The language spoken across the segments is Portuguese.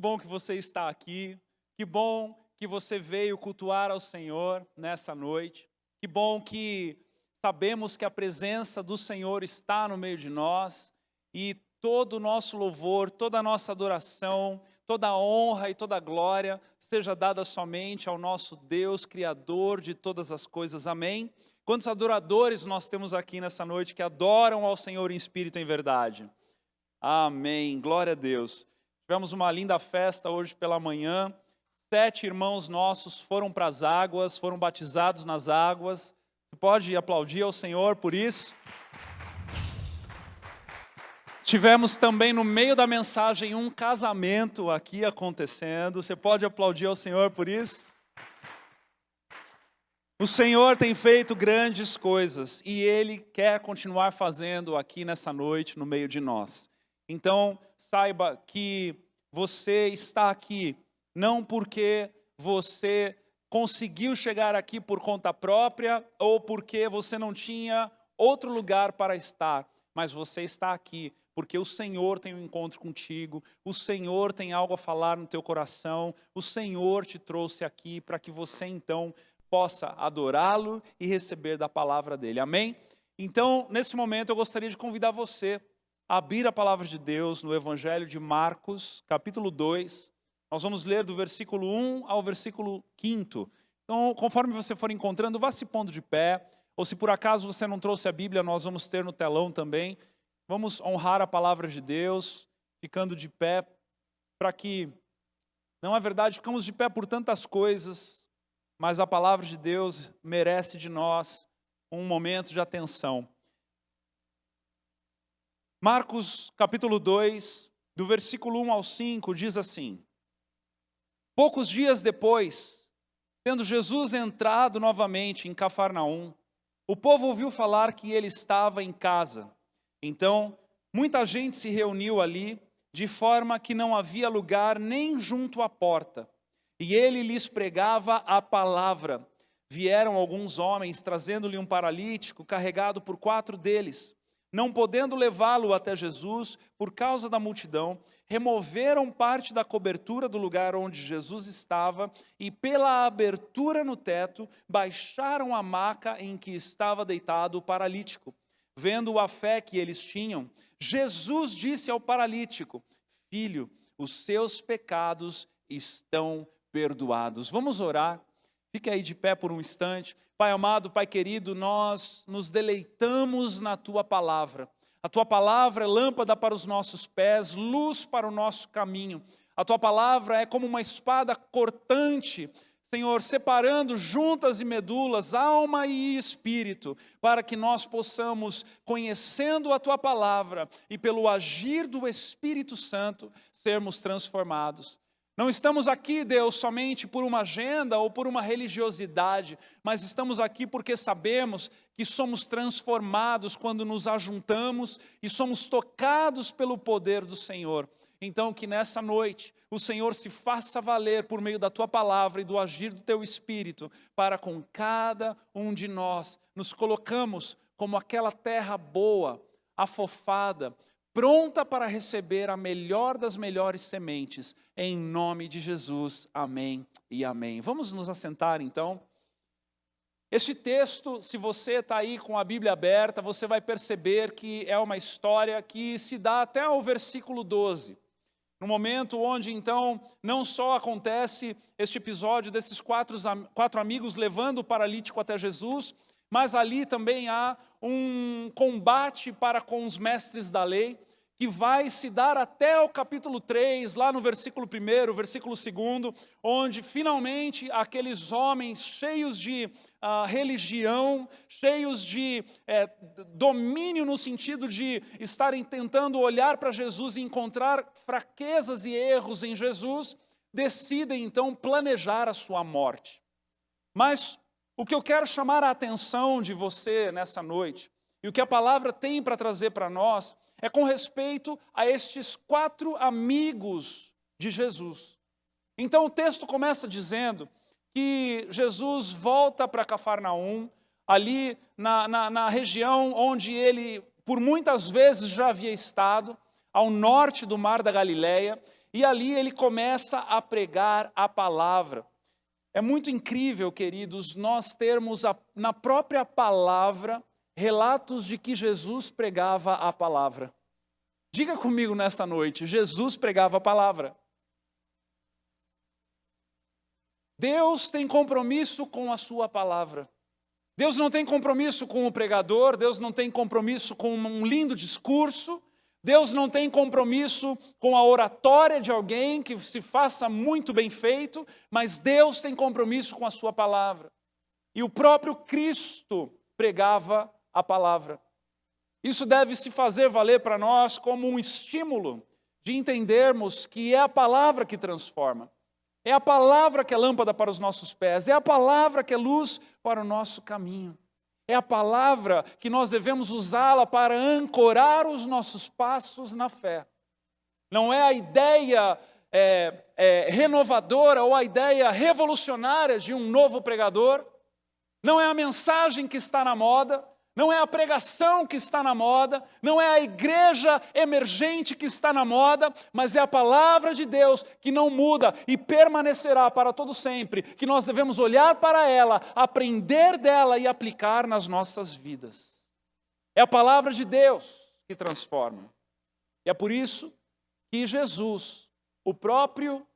bom que você está aqui, que bom que você veio cultuar ao Senhor nessa noite, que bom que sabemos que a presença do Senhor está no meio de nós e todo o nosso louvor, toda a nossa adoração, toda a honra e toda a glória seja dada somente ao nosso Deus, Criador de todas as coisas. Amém? Quantos adoradores nós temos aqui nessa noite que adoram ao Senhor em espírito e em verdade? Amém, glória a Deus. Tivemos uma linda festa hoje pela manhã. 7 irmãos nossos foram para as águas, foram batizados nas águas. Você pode aplaudir ao Senhor por isso? Tivemos também no meio da mensagem um casamento aqui acontecendo. Você pode aplaudir ao Senhor por isso? O Senhor tem feito grandes coisas e Ele quer continuar fazendo aqui nessa noite no meio de nós. Então, saiba que você está aqui não porque você conseguiu chegar aqui por conta própria ou porque você não tinha outro lugar para estar, mas você está aqui porque o Senhor tem um encontro contigo, o Senhor tem algo a falar no teu coração, o Senhor te trouxe aqui para que você então possa adorá-lo e receber da palavra dele. Amém? Então, nesse momento eu gostaria de convidar você abrir a palavra de Deus no Evangelho de Marcos, capítulo 2. Nós vamos ler do versículo 1 ao versículo 5. Então, conforme você for encontrando, vá se pondo de pé. Ou se por acaso você não trouxe a Bíblia, nós vamos ter no telão também. Vamos honrar a palavra de Deus, ficando de pé, para que, não é verdade, ficamos de pé por tantas coisas, mas a palavra de Deus merece de nós um momento de atenção. Marcos capítulo 2, do versículo 1 ao 5, diz assim: Poucos dias depois, tendo Jesus entrado novamente em Cafarnaum, o povo ouviu falar que ele estava em casa. Então, muita gente se reuniu ali, de forma que não havia lugar nem junto à porta. E ele lhes pregava a palavra. Vieram alguns homens, trazendo-lhe um paralítico, carregado por 4 deles. Não podendo levá-lo até Jesus, por causa da multidão, removeram parte da cobertura do lugar onde Jesus estava e, pela abertura no teto, baixaram a maca em que estava deitado o paralítico. Vendo a fé que eles tinham, Jesus disse ao paralítico: Filho, os seus pecados estão perdoados. Vamos orar? Fique aí de pé por um instante. Pai amado, Pai querido, nós nos deleitamos na Tua palavra. A Tua palavra é lâmpada para os nossos pés, luz para o nosso caminho. A Tua palavra é como uma espada cortante, Senhor, separando juntas e medulas, alma e espírito, para que nós possamos, conhecendo a Tua palavra e pelo agir do Espírito Santo, sermos transformados. Não estamos aqui, Deus, somente por uma agenda ou por uma religiosidade, mas estamos aqui porque sabemos que somos transformados quando nos ajuntamos e somos tocados pelo poder do Senhor. Então, que nessa noite o Senhor se faça valer por meio da Tua palavra e do agir do Teu Espírito, para com cada um de nós nos colocamos como aquela terra boa, afofada, pronta para receber a melhor das melhores sementes, em nome de Jesus, amém e amém. Vamos nos assentar então. Este texto, se você está aí com a Bíblia aberta, você vai perceber que é uma história que se dá até ao versículo 12. No momento onde então não só acontece este episódio desses quatro amigos levando o paralítico até Jesus, mas ali também há um combate para com os mestres da lei, que vai se dar até o capítulo 3, lá no versículo 1, versículo 2, onde finalmente aqueles homens cheios de religião, cheios de domínio no sentido de estarem tentando olhar para Jesus e encontrar fraquezas e erros em Jesus, decidem então planejar a sua morte. Mas o que eu quero chamar a atenção de você nessa noite, e o que a palavra tem para trazer para nós, é com respeito a estes 4 amigos de Jesus. Então o texto começa dizendo que Jesus volta para Cafarnaum, ali na região onde ele por muitas vezes já havia estado, ao norte do Mar da Galileia, e ali ele começa a pregar a palavra. É muito incrível, queridos, nós termos na própria palavra relatos de que Jesus pregava a palavra. Diga comigo nesta noite, Jesus pregava a palavra. Deus tem compromisso com a sua palavra. Deus não tem compromisso com o pregador, Deus não tem compromisso com um lindo discurso, Deus não tem compromisso com a oratória de alguém que se faça muito bem feito, mas Deus tem compromisso com a sua palavra. E o próprio Cristo pregava a palavra. Isso deve se fazer valer para nós como um estímulo de entendermos que é a palavra que transforma. É a palavra que é lâmpada para os nossos pés, é a palavra que é luz para o nosso caminho. É a palavra que nós devemos usá-la para ancorar os nossos passos na fé. Não é a ideia renovadora ou a ideia revolucionária de um novo pregador. Não é a mensagem que está na moda. Não é a pregação que está na moda, não é a igreja emergente que está na moda, mas é a palavra de Deus que não muda e permanecerá para todo sempre, que nós devemos olhar para ela, aprender dela e aplicar nas nossas vidas. É a palavra de Deus que transforma. E é por isso que Jesus, o próprio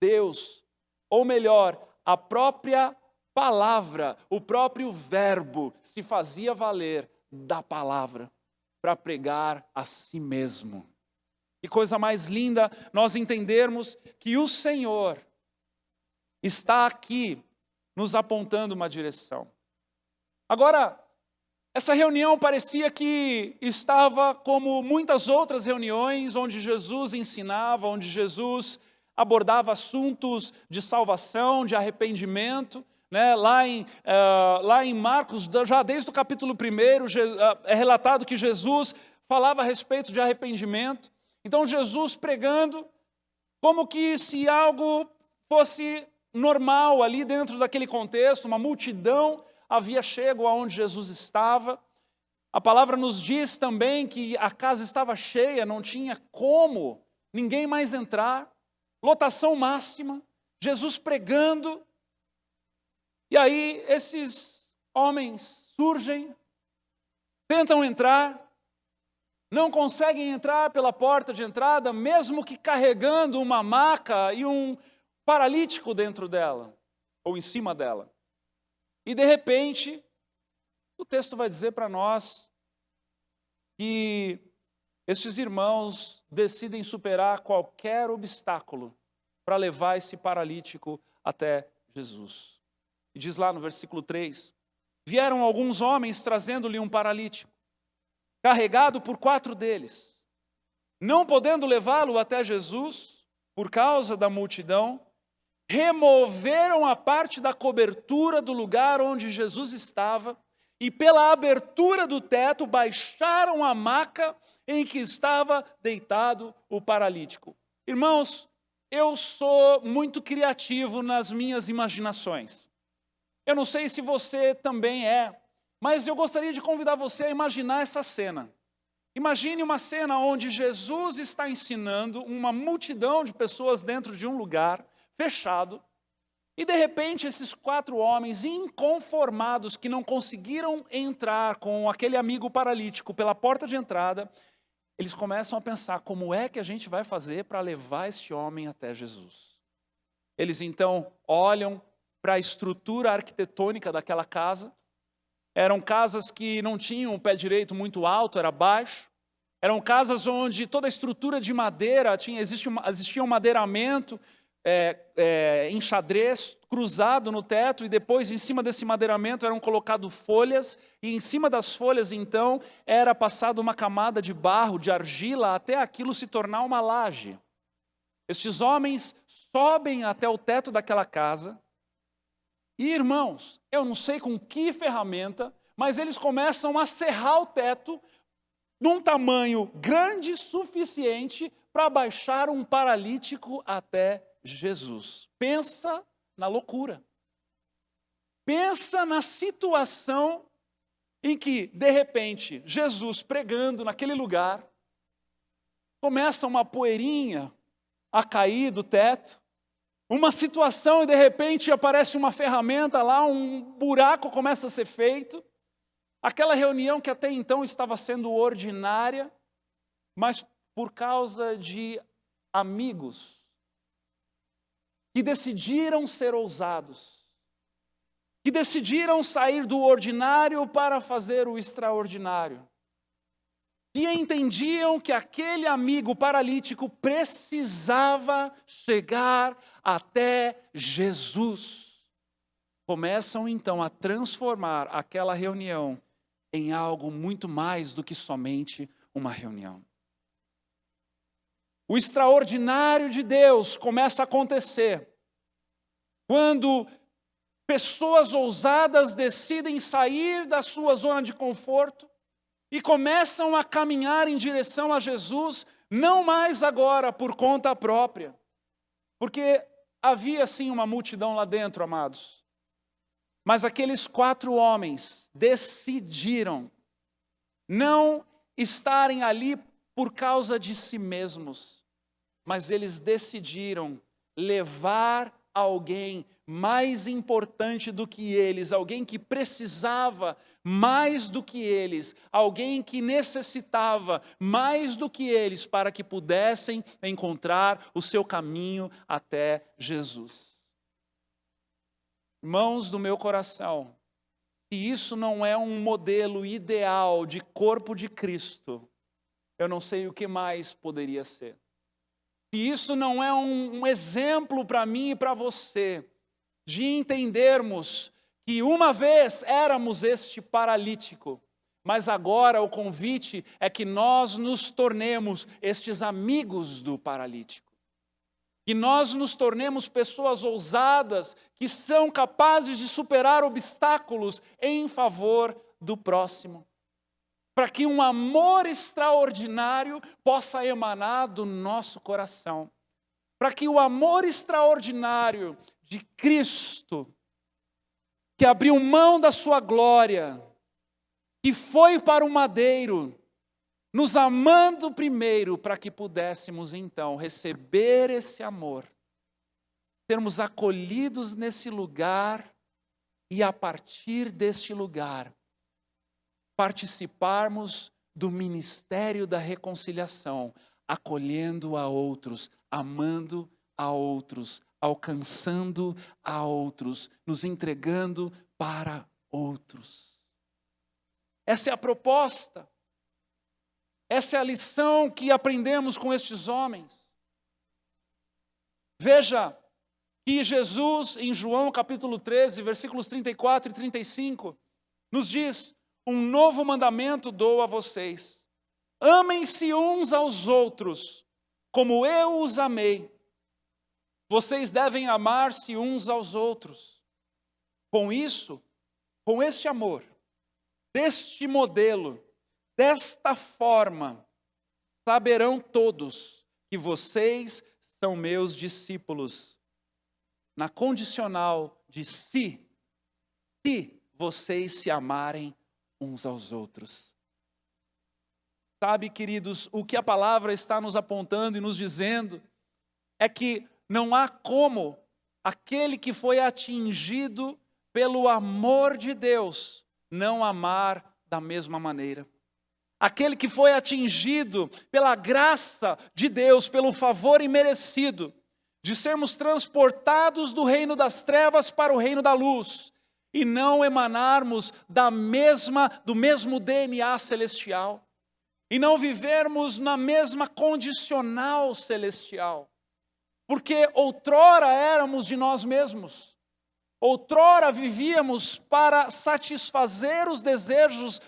Deus, ou melhor, a própria palavra, o próprio verbo se fazia valer da palavra para pregar a si mesmo. Que coisa mais linda nós entendermos que o Senhor está aqui nos apontando uma direção. Agora, essa reunião parecia que estava como muitas outras reuniões onde Jesus ensinava, onde Jesus abordava assuntos de salvação, de arrependimento. Lá em Marcos, já desde o capítulo 1, é relatado que Jesus falava a respeito de arrependimento. Então Jesus pregando como que se algo fosse normal ali dentro daquele contexto, uma multidão havia chego aonde Jesus estava. A palavra nos diz também que a casa estava cheia, não tinha como ninguém mais entrar, lotação máxima, Jesus pregando. E aí esses homens surgem, tentam entrar, não conseguem entrar pela porta de entrada, mesmo que carregando uma maca e um paralítico dentro dela, ou em cima dela. E de repente, o texto vai dizer para nós que estes irmãos decidem superar qualquer obstáculo para levar esse paralítico até Jesus. E diz lá no versículo 3, vieram alguns homens trazendo-lhe um paralítico, carregado por 4 deles. Não podendo levá-lo até Jesus, por causa da multidão, removeram a parte da cobertura do lugar onde Jesus estava e pela abertura do teto baixaram a maca em que estava deitado o paralítico. Irmãos, eu sou muito criativo nas minhas imaginações. Eu não sei se você também é, mas eu gostaria de convidar você a imaginar essa cena. Imagine uma cena onde Jesus está ensinando uma multidão de pessoas dentro de um lugar fechado, e de repente esses 4 homens inconformados que não conseguiram entrar com aquele amigo paralítico pela porta de entrada, eles começam a pensar como é que a gente vai fazer para levar esse homem até Jesus. Eles então olham para a estrutura arquitetônica daquela casa. Eram casas que não tinham o pé direito muito alto, era baixo. Eram casas onde toda a estrutura de madeira, existia um madeiramento em xadrez cruzado no teto, e depois em cima desse madeiramento eram colocadas folhas, e em cima das folhas então era passada uma camada de barro, de argila, até aquilo se tornar uma laje. Estes homens sobem até o teto daquela casa, e irmãos, eu não sei com que ferramenta, mas eles começam a serrar o teto num tamanho grande o suficiente para baixar um paralítico até Jesus. Pensa na loucura. Pensa na situação em que, de repente, Jesus pregando naquele lugar, começa uma poeirinha a cair do teto, uma situação e de repente aparece uma ferramenta lá, um buraco começa a ser feito. Aquela reunião que até então estava sendo ordinária, mas por causa de amigos que decidiram ser ousados, que decidiram sair do ordinário para fazer o extraordinário, e entendiam que aquele amigo paralítico precisava chegar até Jesus. Começam então a transformar aquela reunião em algo muito mais do que somente uma reunião. O extraordinário de Deus começa a acontecer quando pessoas ousadas decidem sair da sua zona de conforto e começam a caminhar em direção a Jesus, não mais agora por conta própria, porque havia sim uma multidão lá dentro, amados. Mas aqueles 4 homens decidiram não estarem ali por causa de si mesmos, mas eles decidiram levar alguém mais importante do que eles, alguém que precisava mais do que eles, alguém que necessitava mais do que eles para que pudessem encontrar o seu caminho até Jesus. Irmãos do meu coração, se isso não é um modelo ideal de corpo de Cristo, eu não sei o que mais poderia ser. Se isso não é um exemplo para mim e para você, de entendermos que uma vez éramos este paralítico, mas agora o convite é que nós nos tornemos estes amigos do paralítico. Que nós nos tornemos pessoas ousadas, que são capazes de superar obstáculos em favor do próximo. Para que um amor extraordinário possa emanar do nosso coração. Para que o amor extraordinário de Cristo, que abriu mão da sua glória, que foi para o madeiro, nos amando primeiro para que pudéssemos então receber esse amor, sermos acolhidos nesse lugar e a partir deste lugar participarmos do ministério da reconciliação, acolhendo a outros, amando a outros, alcançando a outros, nos entregando para outros. Essa é a proposta. Essa é a lição que aprendemos com estes homens. Veja que Jesus, em João capítulo 13, versículos 34 e 35, nos diz: um novo mandamento dou a vocês. Amem-se uns aos outros, como eu os amei. Vocês devem amar-se uns aos outros. Com isso, com este amor, deste modelo, desta forma, saberão todos que vocês são meus discípulos. Na condicional de se vocês se amarem uns aos outros. Sabe, queridos, o que a palavra está nos apontando e nos dizendo é que não há como aquele que foi atingido pelo amor de Deus não amar da mesma maneira. Aquele que foi atingido pela graça de Deus, pelo favor imerecido, de sermos transportados do reino das trevas para o reino da luz, e não emanarmos do mesmo DNA celestial, e não vivermos na mesma condicional celestial, porque outrora éramos de nós mesmos, outrora vivíamos para satisfazer os desejos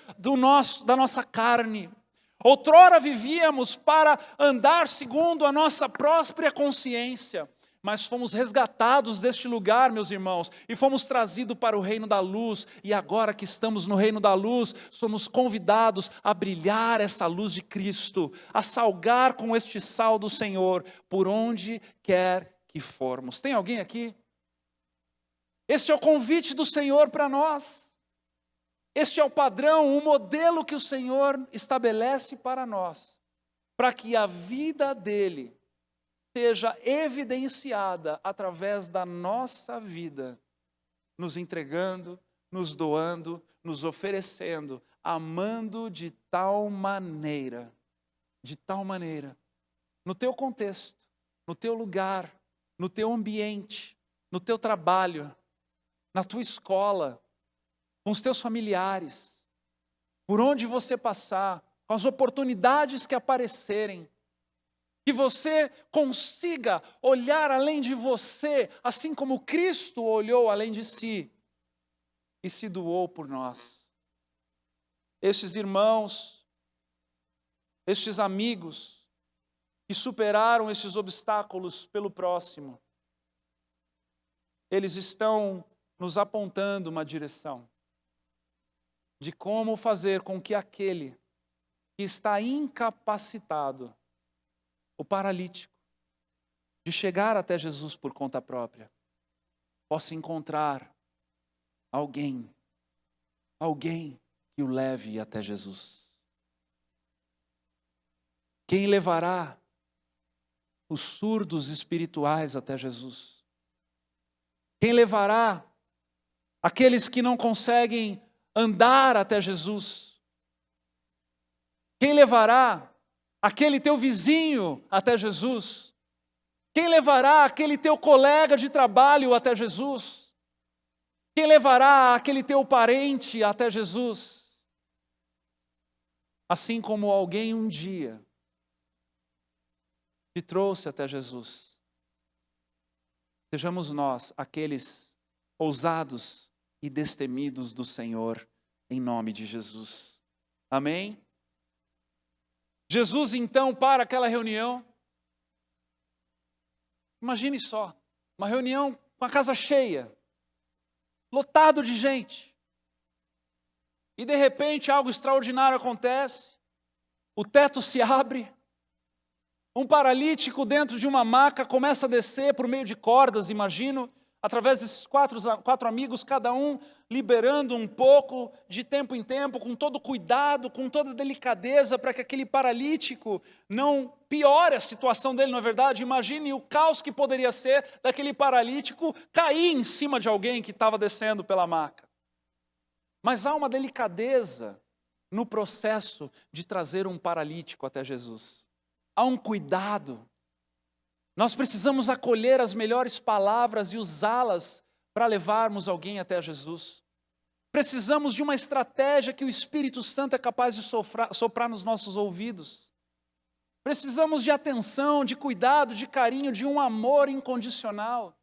da nossa carne, outrora vivíamos para andar segundo a nossa própria consciência, mas fomos resgatados deste lugar, meus irmãos, e fomos trazidos para o reino da luz, e agora que estamos no reino da luz, somos convidados a brilhar essa luz de Cristo, a salgar com este sal do Senhor, por onde quer que formos. Tem alguém aqui? Este é o convite do Senhor para nós. Este é o padrão, o modelo que o Senhor estabelece para nós, para que a vida dele seja evidenciada através da nossa vida, nos entregando, nos doando, nos oferecendo, amando de tal maneira, no teu contexto, no teu lugar, no teu ambiente, no teu trabalho, na tua escola, com os teus familiares, por onde você passar, com as oportunidades que aparecerem, que você consiga olhar além de você, assim como Cristo olhou além de si e se doou por nós. Estes irmãos, estes amigos que superaram estes obstáculos pelo próximo, eles estão nos apontando uma direção de como fazer com que aquele que está incapacitado, o paralítico, de chegar até Jesus por conta própria, possa encontrar alguém que o leve até Jesus. Quem levará os surdos espirituais até Jesus? Quem levará aqueles que não conseguem andar até Jesus? Quem levará aquele teu vizinho até Jesus? Quem levará aquele teu colega de trabalho até Jesus? Quem levará aquele teu parente até Jesus? Assim como alguém um dia te trouxe até Jesus, sejamos nós aqueles ousados e destemidos do Senhor, em nome de Jesus. Amém? Jesus então para aquela reunião. Imagine só, uma reunião com a casa cheia, lotado de gente. E de repente algo extraordinário acontece, o teto se abre, um paralítico dentro de uma maca começa a descer por meio de cordas, imagino, através desses quatro amigos, cada um liberando um pouco de tempo em tempo, com todo cuidado, com toda delicadeza, para que aquele paralítico não piore a situação dele, não é verdade? Imagine o caos que poderia ser daquele paralítico cair em cima de alguém que estava descendo pela maca. Mas há uma delicadeza no processo de trazer um paralítico até Jesus. Há um cuidado. Nós precisamos acolher as melhores palavras e usá-las para levarmos alguém até Jesus. Precisamos de uma estratégia que o Espírito Santo é capaz de soprar nos nossos ouvidos. Precisamos de atenção, de cuidado, de carinho, de um amor incondicional.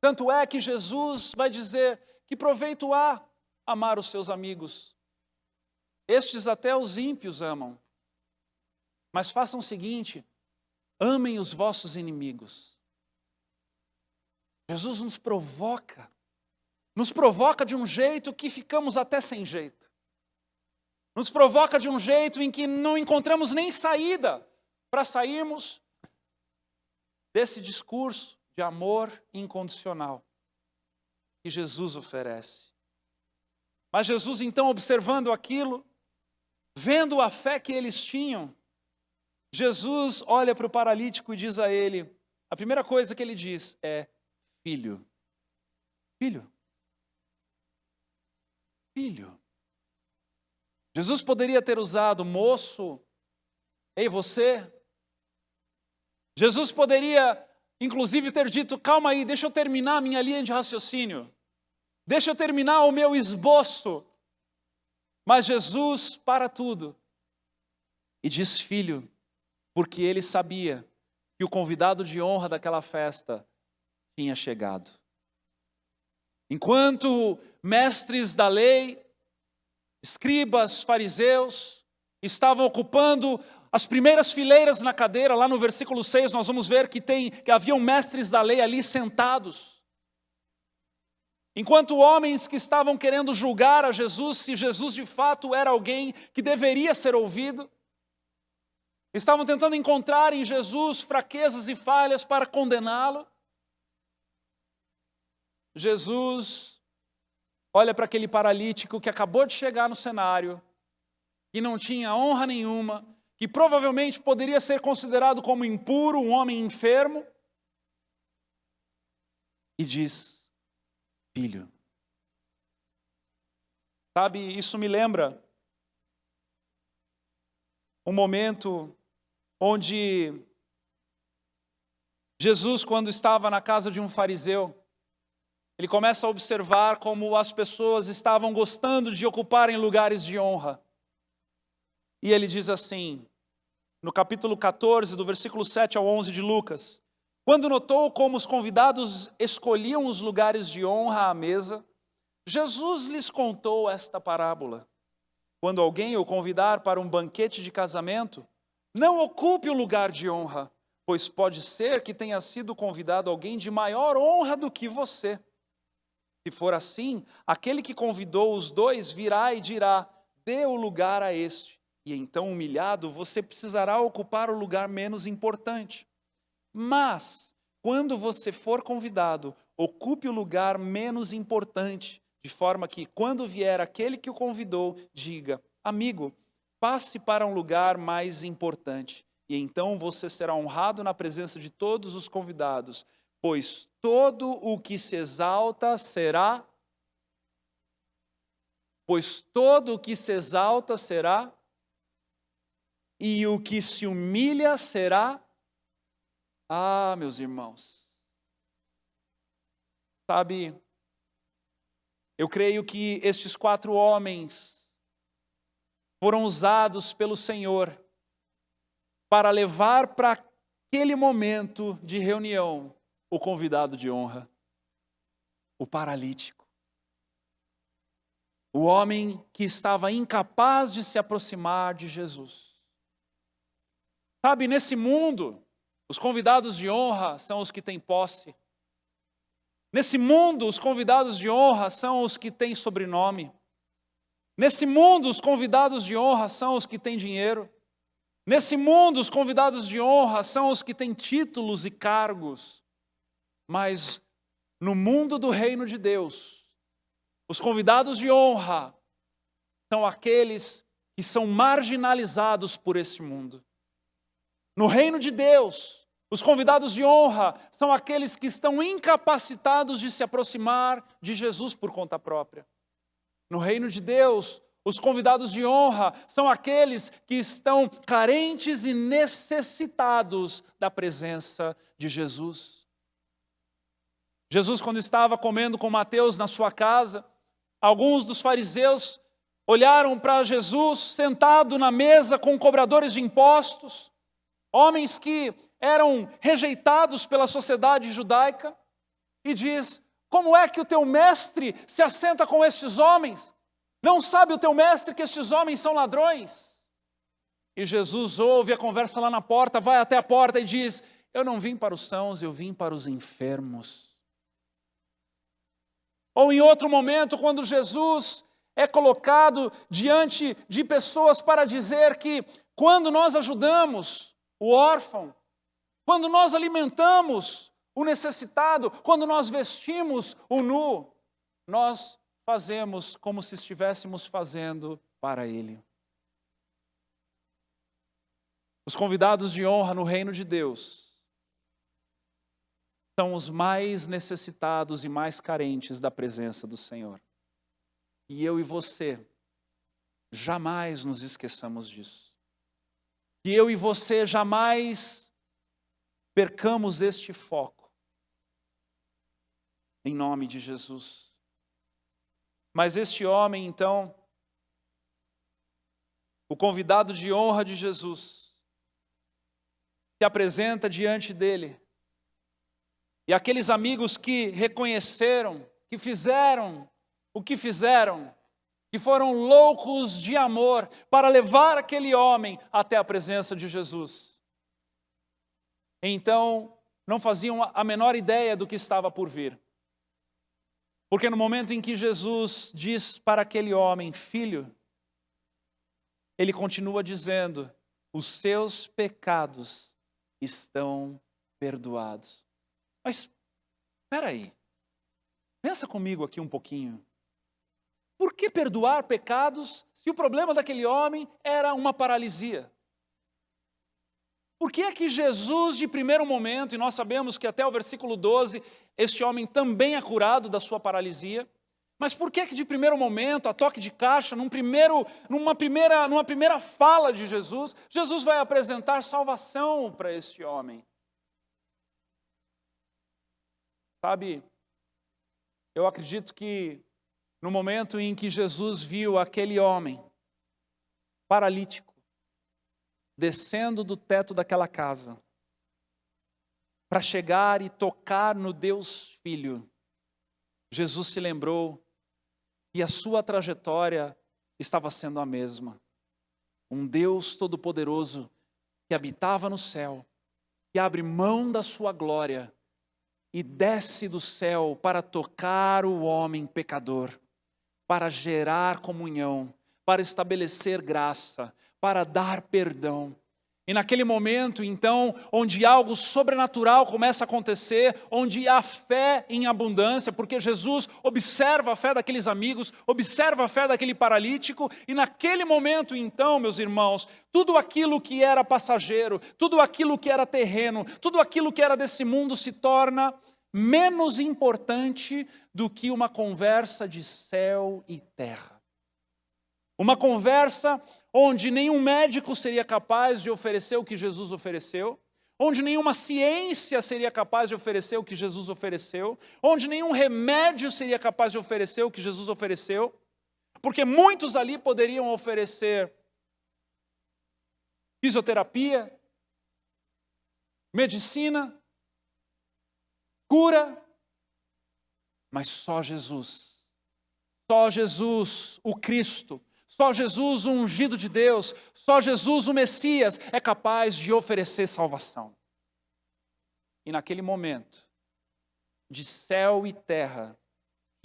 Tanto é que Jesus vai dizer: que proveito há amar os seus amigos? Estes até os ímpios amam. Mas façam o seguinte: amem os vossos inimigos. Jesus nos provoca de um jeito que ficamos até sem jeito. Nos provoca de um jeito em que não encontramos nem saída para sairmos desse discurso de amor incondicional que Jesus oferece. Mas Jesus então, observando aquilo, vendo a fé que eles tinham, Jesus olha para o paralítico e diz a ele, a primeira coisa que ele diz é: filho. Filho. Filho. Jesus poderia ter usado moço, ei você. Jesus poderia, inclusive, ter dito: calma aí, deixa eu terminar a minha linha de raciocínio. Deixa eu terminar o meu esboço. Mas Jesus para tudo e diz: filho. Porque ele sabia que o convidado de honra daquela festa tinha chegado. Enquanto mestres da lei, escribas, fariseus, estavam ocupando as primeiras fileiras na cadeira, lá no versículo 6 nós vamos ver que haviam mestres da lei ali sentados. Enquanto homens que estavam querendo julgar a Jesus, se Jesus de fato era alguém que deveria ser ouvido, estavam tentando encontrar em Jesus fraquezas e falhas para condená-lo. Jesus olha para aquele paralítico que acabou de chegar no cenário, que não tinha honra nenhuma, que provavelmente poderia ser considerado como impuro, um homem enfermo, e diz: filho. Sabe, isso me lembra um momento onde Jesus, quando estava na casa de um fariseu, ele começa a observar como as pessoas estavam gostando de ocuparem lugares de honra. E ele diz assim, no capítulo 14, do versículo 7 ao 11 de Lucas: quando notou como os convidados escolhiam os lugares de honra à mesa, Jesus lhes contou esta parábola. Quando alguém o convidar para um banquete de casamento, não ocupe o lugar de honra, pois pode ser que tenha sido convidado alguém de maior honra do que você. Se for assim, aquele que convidou os dois virá e dirá: dê o lugar a este. E então, humilhado, você precisará ocupar o lugar menos importante. Mas, quando você for convidado, ocupe o lugar menos importante, de forma que, quando vier aquele que o convidou, diga: amigo, passe para um lugar mais importante. E então você será honrado na presença de todos os convidados, pois todo o que se exalta será... e o que se humilha será... Ah, meus irmãos, sabe, eu creio que estes 4 homens foram usados pelo Senhor para levar para aquele momento de reunião o convidado de honra, o paralítico, o homem que estava incapaz de se aproximar de Jesus. Sabe, nesse mundo, os convidados de honra são os que têm posse. Nesse mundo, os convidados de honra são os que têm sobrenome. Nesse mundo, os convidados de honra são os que têm dinheiro. Nesse mundo, os convidados de honra são os que têm títulos e cargos. Mas no mundo do reino de Deus, os convidados de honra são aqueles que são marginalizados por esse mundo. No reino de Deus, os convidados de honra são aqueles que estão incapacitados de se aproximar de Jesus por conta própria. No reino de Deus, os convidados de honra são aqueles que estão carentes e necessitados da presença de Jesus. Jesus, quando estava comendo com Mateus na sua casa, alguns dos fariseus olharam para Jesus sentado na mesa com cobradores de impostos, homens que eram rejeitados pela sociedade judaica, e diz: como é que o teu mestre se assenta com estes homens? Não sabe o teu mestre que estes homens são ladrões? E Jesus ouve a conversa lá na porta, vai até a porta e diz: eu não vim para os sãos, eu vim para os enfermos. Ou em outro momento, quando Jesus é colocado diante de pessoas para dizer que quando nós ajudamos o órfão, quando nós alimentamos o necessitado, quando nós vestimos o nu, nós fazemos como se estivéssemos fazendo para ele. Os convidados de honra no reino de Deus são os mais necessitados e mais carentes da presença do Senhor. E eu e você jamais nos esqueçamos disso. Que eu e você jamais percamos este foco. Em nome de Jesus. Mas este homem, então, o convidado de honra de Jesus, se apresenta diante dele. E aqueles amigos que reconheceram, que fizeram o que fizeram, que foram loucos de amor para levar aquele homem até a presença de Jesus. Então, não faziam a menor ideia do que estava por vir. Porque no momento em que Jesus diz para aquele homem: filho, ele continua dizendo: os seus pecados estão perdoados. Mas, espera aí, pensa comigo aqui um pouquinho. Por que perdoar pecados se o problema daquele homem era uma paralisia? Por que é que Jesus, de primeiro momento, e nós sabemos que até o versículo 12, este homem também é curado da sua paralisia, mas por que de primeiro momento, a toque de caixa, numa primeira fala de Jesus, Jesus vai apresentar salvação para este homem? Sabe, eu acredito que no momento em que Jesus viu aquele homem paralítico descendo do teto daquela casa para chegar e tocar no Deus Filho, Jesus se lembrou que a sua trajetória estava sendo a mesma. Um Deus Todo-Poderoso que habitava no céu, que abre mão da sua glória e desce do céu para tocar o homem pecador, para gerar comunhão, para estabelecer graça, para dar perdão. E naquele momento, então, onde algo sobrenatural começa a acontecer, onde há fé em abundância, porque Jesus observa a fé daqueles amigos, observa a fé daquele paralítico, e naquele momento, então, meus irmãos, tudo aquilo que era passageiro, tudo aquilo que era terreno, tudo aquilo que era desse mundo se torna menos importante do que uma conversa de céu e terra. Uma conversa onde nenhum médico seria capaz de oferecer o que Jesus ofereceu, onde nenhuma ciência seria capaz de oferecer o que Jesus ofereceu, onde nenhum remédio seria capaz de oferecer o que Jesus ofereceu, porque muitos ali poderiam oferecer fisioterapia, medicina, cura, mas só Jesus, o Cristo, só Jesus, o ungido de Deus, só Jesus, o Messias, é capaz de oferecer salvação. E naquele momento, de céu e terra,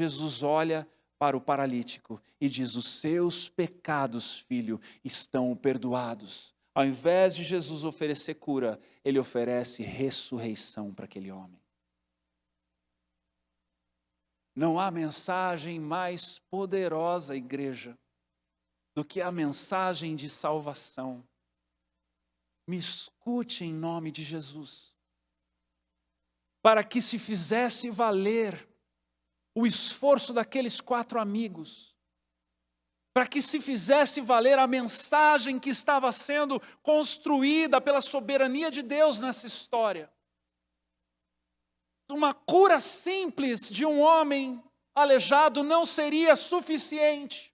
Jesus olha para o paralítico e diz: os seus pecados, filho, estão perdoados. Ao invés de Jesus oferecer cura, ele oferece ressurreição para aquele homem. Não há mensagem mais poderosa, igreja, do que a mensagem de salvação. Me escute em nome de Jesus. Para que se fizesse valer o esforço daqueles 4 amigos, para que se fizesse valer a mensagem que estava sendo construída pela soberania de Deus nessa história. Uma cura simples de um homem aleijado não seria suficiente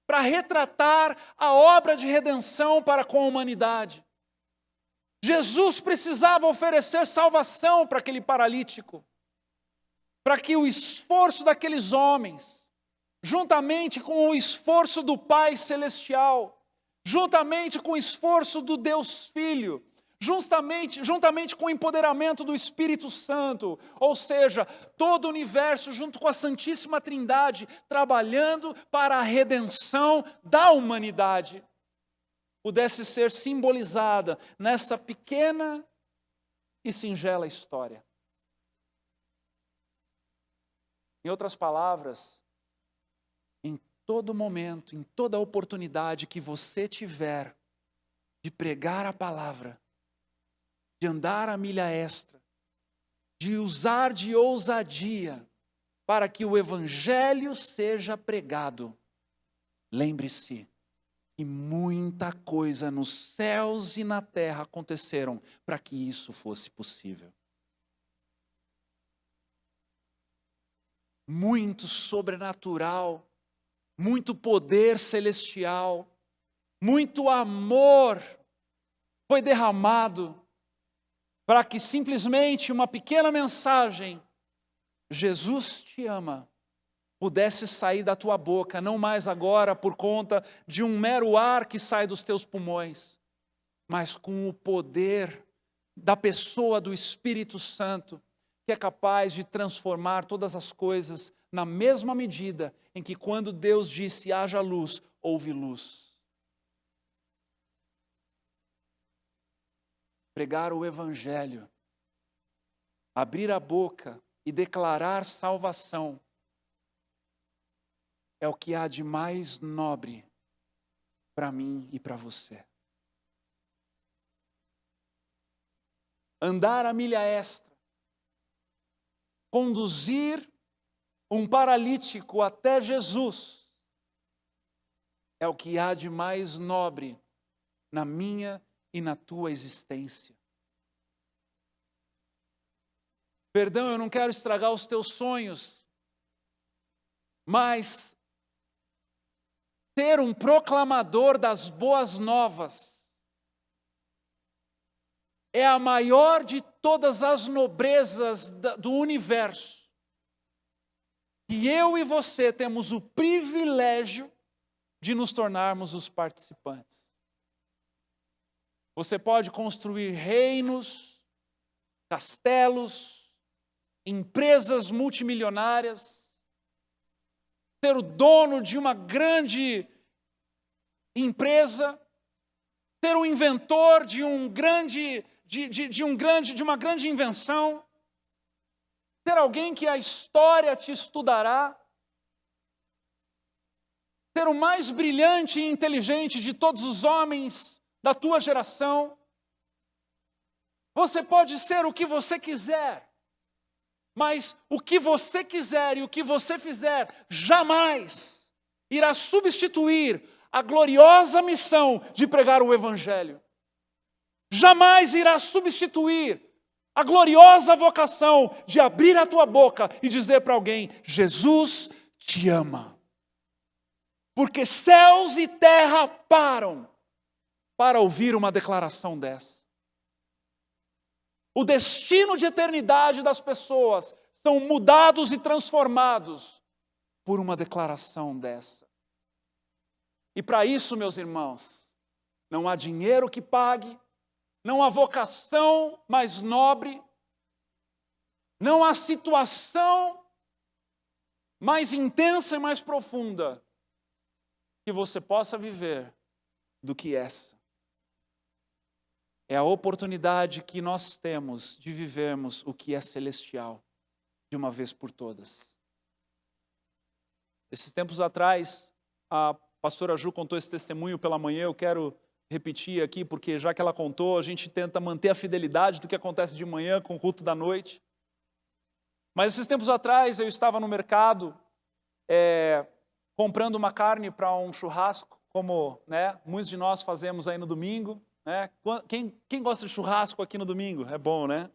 para retratar a obra de redenção para com a humanidade. Jesus precisava oferecer salvação para aquele paralítico, para que o esforço daqueles homens, juntamente com o esforço do Pai Celestial, juntamente com o esforço do Deus Filho, juntamente com o empoderamento do Espírito Santo, ou seja, todo o universo junto com a Santíssima Trindade, trabalhando para a redenção da humanidade, pudesse ser simbolizada nessa pequena e singela história. Em outras palavras, em todo momento, em toda oportunidade que você tiver de pregar a palavra, de andar a milha extra, de usar de ousadia para que o evangelho seja pregado, lembre-se que muita coisa nos céus e na terra aconteceram para que isso fosse possível. Muito sobrenatural, muito poder celestial, muito amor foi derramado para que simplesmente uma pequena mensagem, Jesus te ama, pudesse sair da tua boca, não mais agora por conta de um mero ar que sai dos teus pulmões, mas com o poder da pessoa do Espírito Santo, que é capaz de transformar todas as coisas na mesma medida em que quando Deus disse haja luz, houve luz. Pregar o Evangelho, abrir a boca e declarar salvação é o que há de mais nobre para mim e para você. andar a milha extra, conduzir um paralítico até Jesus, é o que há de mais nobre na minha e na tua existência. Perdão, eu não quero estragar os teus sonhos, mas ser um proclamador das boas novas é a maior de todas as nobrezas do universo. E eu e você temos o privilégio de nos tornarmos os participantes. Você pode construir reinos, castelos, empresas multimilionárias, ser o dono de uma grande empresa, ser o inventor de uma grande invenção, ser alguém que a história te estudará, ser o mais brilhante e inteligente de todos os homens da tua geração. Você pode ser o que você quiser, mas o que você quiser e o que você fizer jamais irá substituir a gloriosa missão de pregar o Evangelho. Jamais irá substituir a gloriosa vocação de abrir a tua boca e dizer para alguém: Jesus te ama. Porque céus e terra param para ouvir uma declaração dessa. O destino de eternidade das pessoas são mudados e transformados por uma declaração dessa. E para isso, meus irmãos, não há dinheiro que pague, não há vocação mais nobre, não há situação mais intensa e mais profunda que você possa viver do que essa. É a oportunidade que nós temos de vivermos o que é celestial, de uma vez por todas. Esses tempos atrás, a pastora Ju contou esse testemunho pela manhã, eu quero repetir aqui, porque já que ela contou, a gente tenta manter a fidelidade do que acontece de manhã com o culto da noite. Mas esses tempos atrás, eu estava no mercado, comprando uma carne para um churrasco, como muitos de nós fazemos aí no domingo. Quem gosta de churrasco aqui no domingo? É bom, né?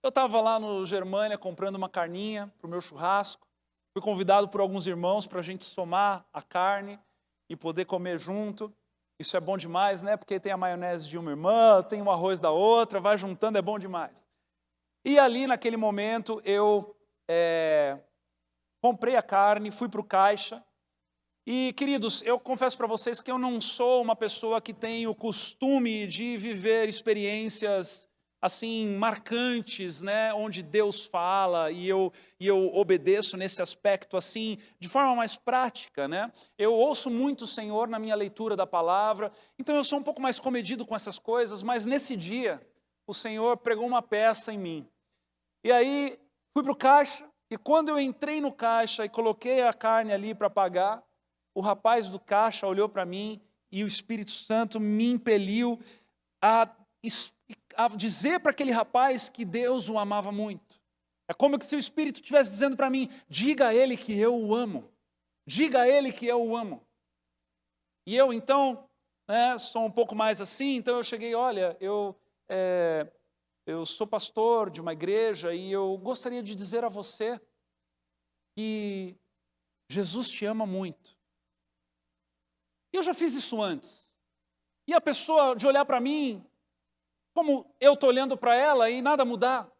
Eu estava lá no Germânia comprando uma carninha para o meu churrasco. Fui convidado por alguns irmãos para a gente somar a carne e poder comer junto. Isso é bom demais, né? Porque tem a maionese de uma irmã, tem o arroz da outra, vai juntando, é bom demais. E ali, naquele momento, eu comprei a carne, fui para o caixa. E, queridos, eu confesso para vocês que eu não sou uma pessoa que tem o costume de viver experiências assim marcantes, onde Deus fala e eu obedeço nesse aspecto assim de forma mais prática, Eu ouço muito o Senhor na minha leitura da palavra, então eu sou um pouco mais comedido com essas coisas, mas nesse dia o Senhor pregou uma peça em mim. E aí fui para o caixa e quando eu entrei no caixa e coloquei a carne ali para pagar, o rapaz do caixa olhou para mim e o Espírito Santo me impeliu a dizer para aquele rapaz que Deus o amava muito. É como se o Espírito estivesse dizendo para mim: diga a ele que eu o amo. Diga a ele que eu o amo. E eu então, sou um pouco mais assim, então eu cheguei: olha, eu sou pastor de uma igreja e eu gostaria de dizer a você que Jesus te ama muito. E eu já fiz isso antes. E a pessoa de olhar para mim, como eu estou olhando para ela e nada mudar.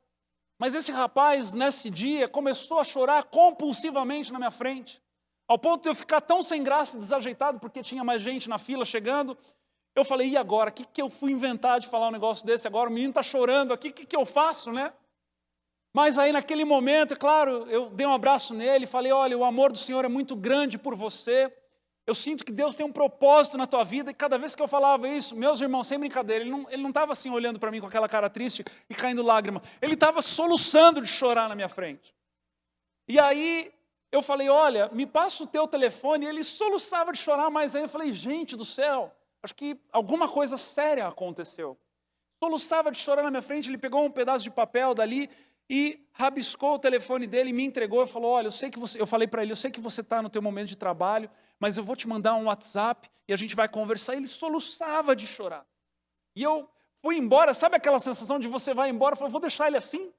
Mas esse rapaz, nesse dia, começou a chorar compulsivamente na minha frente. Ao ponto de eu ficar tão sem graça e desajeitado, porque tinha mais gente na fila chegando. Eu falei: e agora? O que eu fui inventar de falar um negócio desse agora? O menino está chorando aqui, o que eu faço, Mas aí naquele momento, é claro, eu dei um abraço nele e falei: olha, o amor do Senhor é muito grande por você. Eu sinto que Deus tem um propósito na tua vida. E cada vez que eu falava isso, meus irmãos, sem brincadeira, ele não estava assim olhando para mim com aquela cara triste e caindo lágrima. Ele estava soluçando de chorar na minha frente. E aí eu falei: olha, me passa o teu telefone. E ele soluçava de chorar mais ainda. Eu falei: gente do céu, acho que alguma coisa séria aconteceu. soluçava de chorar na minha frente. Ele pegou um pedaço de papel dali e rabiscou o telefone dele, me entregou e falou, olha, eu falei para ele, eu sei que você está no teu momento de trabalho, mas eu vou te mandar um WhatsApp e a gente vai conversar. Ele soluçava de chorar. E eu fui embora, sabe aquela sensação de você vai embora? Eu falei, vou deixar ele assim?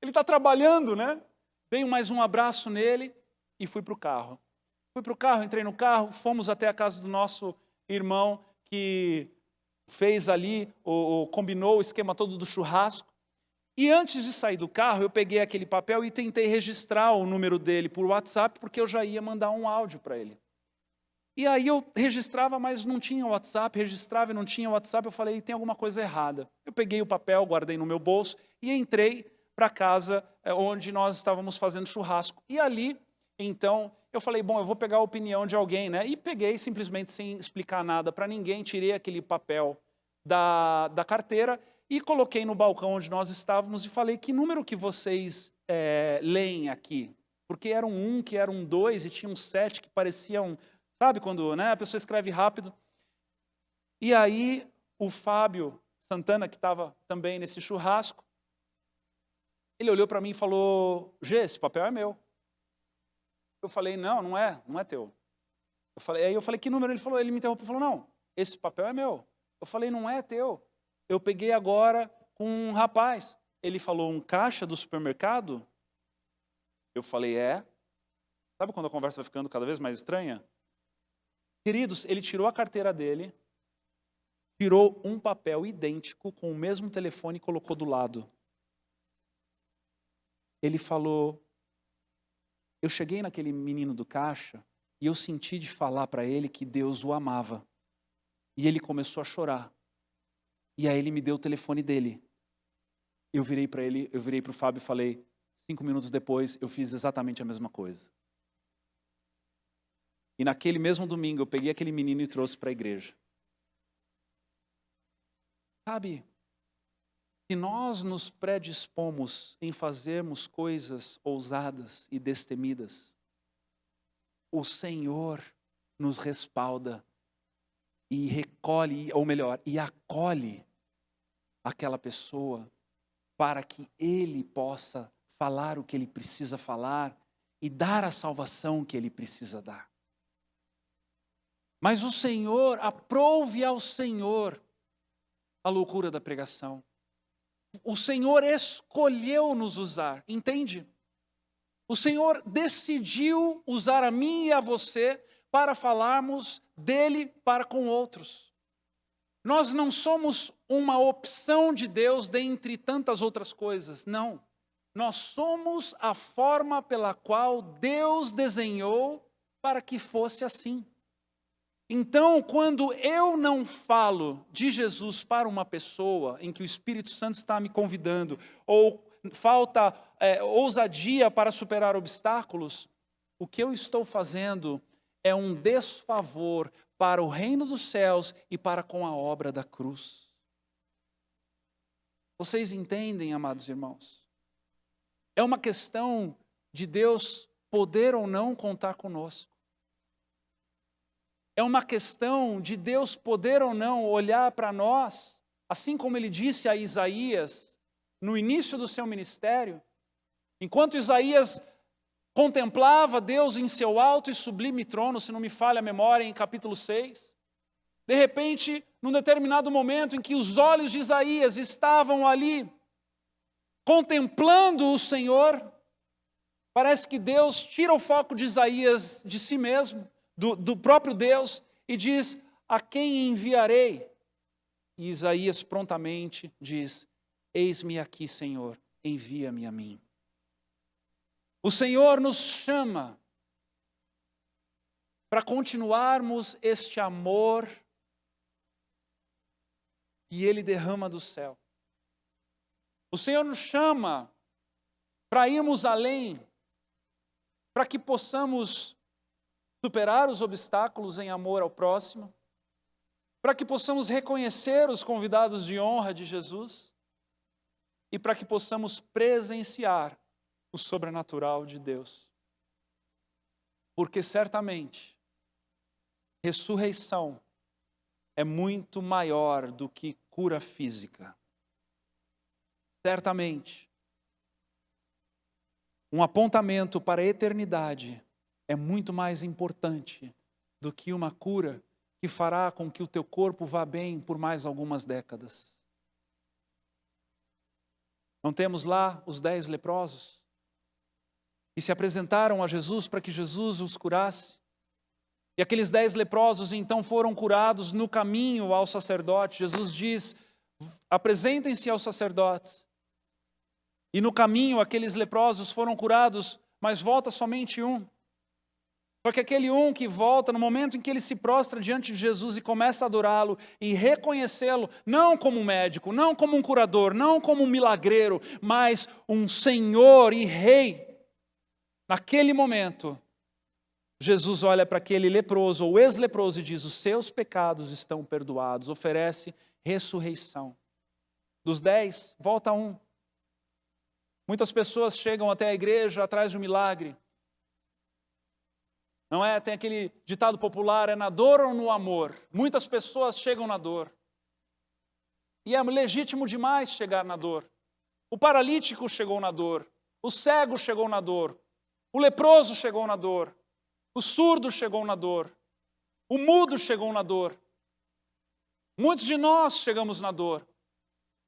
Ele está trabalhando, né? Dei mais um abraço nele e fui para o carro. Fui para o carro, entrei no carro, fomos até a casa do nosso irmão que fez ali, combinou o esquema todo do churrasco. E antes de sair do carro, eu peguei aquele papel e tentei registrar o número dele por WhatsApp, porque eu já ia mandar um áudio para ele. E aí eu registrava, mas não tinha WhatsApp, registrava e não tinha WhatsApp. Eu falei, tem alguma coisa errada. Eu peguei o papel, guardei no meu bolso e entrei para a casa onde nós estávamos fazendo churrasco. E ali, então, eu falei, bom, eu vou pegar a opinião de alguém, né? E peguei, simplesmente sem explicar nada para ninguém, tirei aquele papel da carteira e coloquei no balcão onde nós estávamos e falei, que número que vocês leem aqui? Porque era um 1, que era um 2 e tinha um 7 que pareciam... Sabe quando, né, a pessoa escreve rápido? E aí o Fábio Santana, que estava também nesse churrasco, ele olhou para mim e falou, Gê, esse papel é meu. Eu falei, não é teu. Aí eu falei, que número? Ele me interrompeu e falou, não, esse papel é meu. Eu falei, não é teu. Eu peguei agora com um rapaz. Ele falou, um caixa do supermercado? Eu falei, é. Sabe quando a conversa vai ficando cada vez mais estranha? Queridos, ele tirou a carteira dele, tirou um papel idêntico com o mesmo telefone e colocou do lado. Ele falou, eu cheguei naquele menino do caixa e eu senti de falar para ele que Deus o amava. E ele começou a chorar. E aí ele me deu o telefone dele. Eu virei para o Fábio e falei, 5 minutos depois eu fiz exatamente a mesma coisa. E naquele mesmo domingo eu peguei aquele menino e trouxe para a igreja. Sabe, se nós nos predispomos em fazermos coisas ousadas e destemidas, o Senhor nos respalda e recolhe, ou melhor, e acolhe aquela pessoa para que ele possa falar o que ele precisa falar e dar a salvação que ele precisa dar. Mas o Senhor, aprove ao Senhor a loucura da pregação. O Senhor escolheu nos usar, entende? O Senhor decidiu usar a mim e a você para falarmos dele para com outros. Nós não somos uma opção de Deus dentre tantas outras coisas, não. Nós somos a forma pela qual Deus desenhou para que fosse assim. Então, quando eu não falo de Jesus para uma pessoa em que o Espírito Santo está me convidando, ou falta ousadia para superar obstáculos, o que eu estou fazendo é um desfavor para o reino dos céus e para com a obra da cruz. Vocês entendem, amados irmãos? É uma questão de Deus poder ou não contar conosco. É uma questão de Deus poder ou não olhar para nós, assim como ele disse a Isaías no início do seu ministério. Enquanto Isaías contemplava Deus em seu alto e sublime trono, se não me falha a memória, em capítulo 6. De repente, num determinado momento em que os olhos de Isaías estavam ali, contemplando o Senhor, parece que Deus tira o foco de Isaías de si mesmo, do próprio Deus, e diz, a quem enviarei? E Isaías prontamente diz, eis-me aqui, Senhor, envia-me a mim. O Senhor nos chama para continuarmos este amor que Ele derrama do céu. O Senhor nos chama para irmos além, para que possamos superar os obstáculos em amor ao próximo, para que possamos reconhecer os convidados de honra de Jesus e para que possamos presenciar o sobrenatural de Deus. Porque certamente, ressurreição é muito maior do que cura física. certamente, um apontamento para a eternidade é muito mais importante do que uma cura que fará com que o teu corpo vá bem por mais algumas décadas. Não temos lá os 10 leprosos que se apresentaram a Jesus para que Jesus os curasse? E aqueles 10 leprosos então foram curados no caminho ao sacerdote. Jesus diz, apresentem-se aos sacerdotes. E no caminho aqueles leprosos foram curados, mas volta somente um. Só que aquele um que volta, no momento em que ele se prostra diante de Jesus e começa a adorá-lo e reconhecê-lo, não como um médico, não como um curador, não como um milagreiro, mas um Senhor e Rei. Naquele momento, Jesus olha para aquele leproso ou ex-leproso e diz, os seus pecados estão perdoados, oferece ressurreição. Dos 10, volta um. Muitas pessoas chegam até a igreja atrás de um milagre. Não é? Tem aquele ditado popular, é na dor ou no amor? Muitas pessoas chegam na dor. E é legítimo demais chegar na dor. O paralítico chegou na dor. O cego chegou na dor. O leproso chegou na dor. O surdo chegou na dor. O mudo chegou na dor. Muitos de nós chegamos na dor.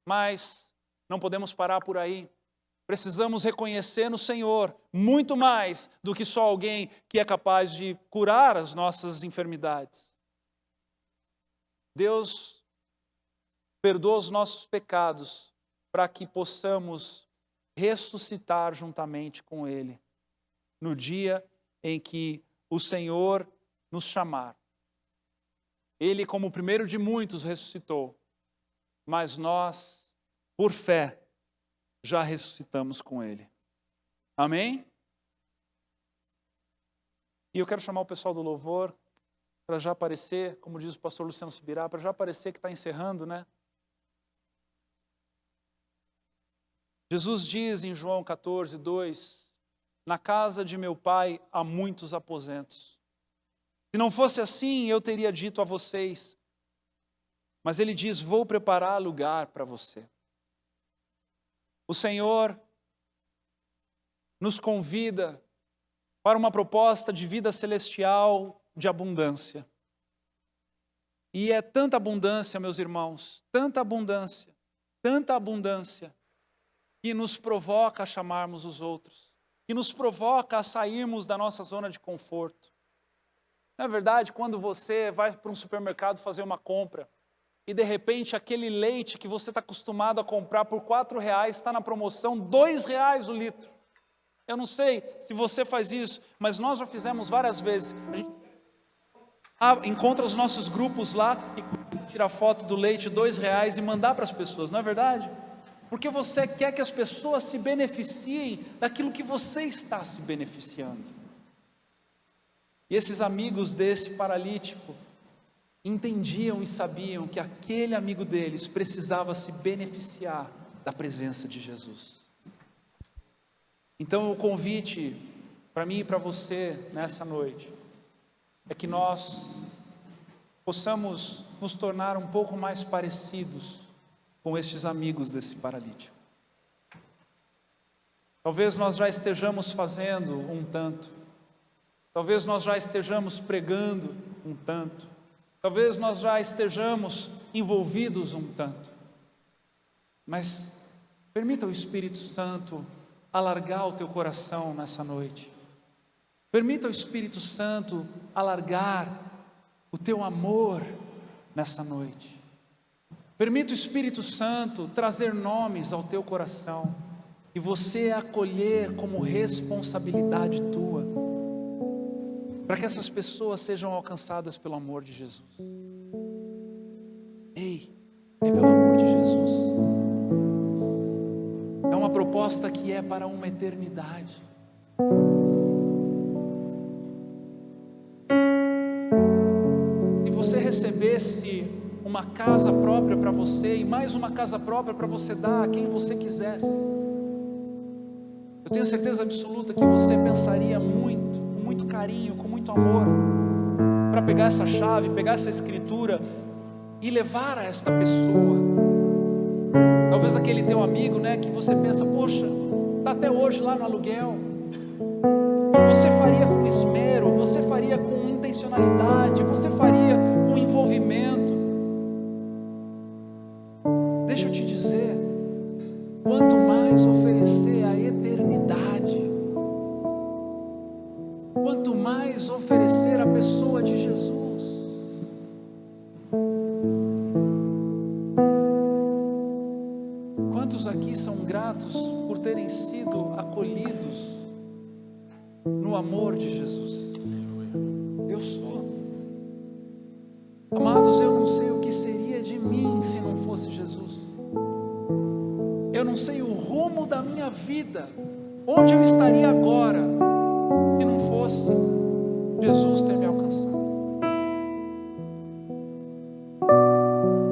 Mas não podemos parar por aí. Precisamos reconhecer no Senhor muito mais do que só alguém que é capaz de curar as nossas enfermidades. Deus perdoa os nossos pecados para que possamos ressuscitar juntamente com Ele no dia em que o Senhor nos chamar. Ele, como o primeiro de muitos, ressuscitou, mas nós, por fé, já ressuscitamos com Ele. Amém? E eu quero chamar o pessoal do louvor para já aparecer, como diz o pastor Luciano Subirá, para já aparecer que está encerrando, né? Jesus diz em João 14, 2, na casa de meu pai há muitos aposentos. Se não fosse assim, eu teria dito a vocês. Mas ele diz, vou preparar lugar para você. O Senhor nos convida para uma proposta de vida celestial de abundância. E é tanta abundância, meus irmãos, tanta abundância, que nos provoca a chamarmos os outros, que nos provoca a sairmos da nossa zona de conforto. Não é verdade, quando você vai para um supermercado fazer uma compra, e de repente aquele leite que você está acostumado a comprar por R$4 está na promoção, R$2 o litro. Eu não sei se você faz isso, mas nós já fizemos várias vezes. A gente encontra os nossos grupos lá e tira foto do leite R$2 e mandar para as pessoas, não é verdade? Porque você quer que as pessoas se beneficiem daquilo que você está se beneficiando. E esses amigos desse paralítico entendiam e sabiam que aquele amigo deles precisava se beneficiar da presença de Jesus. Então o convite para mim e para você nessa noite é que nós possamos nos tornar um pouco mais parecidos com estes amigos desse paralítico. Talvez nós já estejamos fazendo um tanto, talvez nós já estejamos pregando um tanto, talvez nós já estejamos envolvidos um tanto, mas permita o Espírito Santo alargar o teu coração nessa noite. Permita o Espírito Santo alargar o teu amor nessa noite. Permita o Espírito Santo trazer nomes ao teu coração e você acolher como responsabilidade tua, para que essas pessoas sejam alcançadas pelo amor de Jesus. Ei, é pelo amor de Jesus. É uma proposta que é para uma eternidade. Se você recebesse uma casa própria para você e mais uma casa própria para você dar a quem você quisesse, eu tenho certeza absoluta que você pensaria muito, com muito carinho, com muito amor, para pegar essa chave, pegar essa escritura e levar a esta pessoa. Talvez aquele teu amigo, né, que você pensa, poxa, está até hoje lá no aluguel. Você faria com esmero, você faria com intencionalidade, você faria com envolvimento. Deixa eu te dizer, quanto mais oferecer a eternidade, quanto mais oferecer a pessoa de Jesus, quantos aqui são gratos por terem sido acolhidos no amor de Jesus? Eu sou. Amados, eu não sei o que seria de mim se não fosse Jesus. Eu não sei o rumo da minha vida, onde eu estaria agora, se não fosse Jesus ter me alcançado.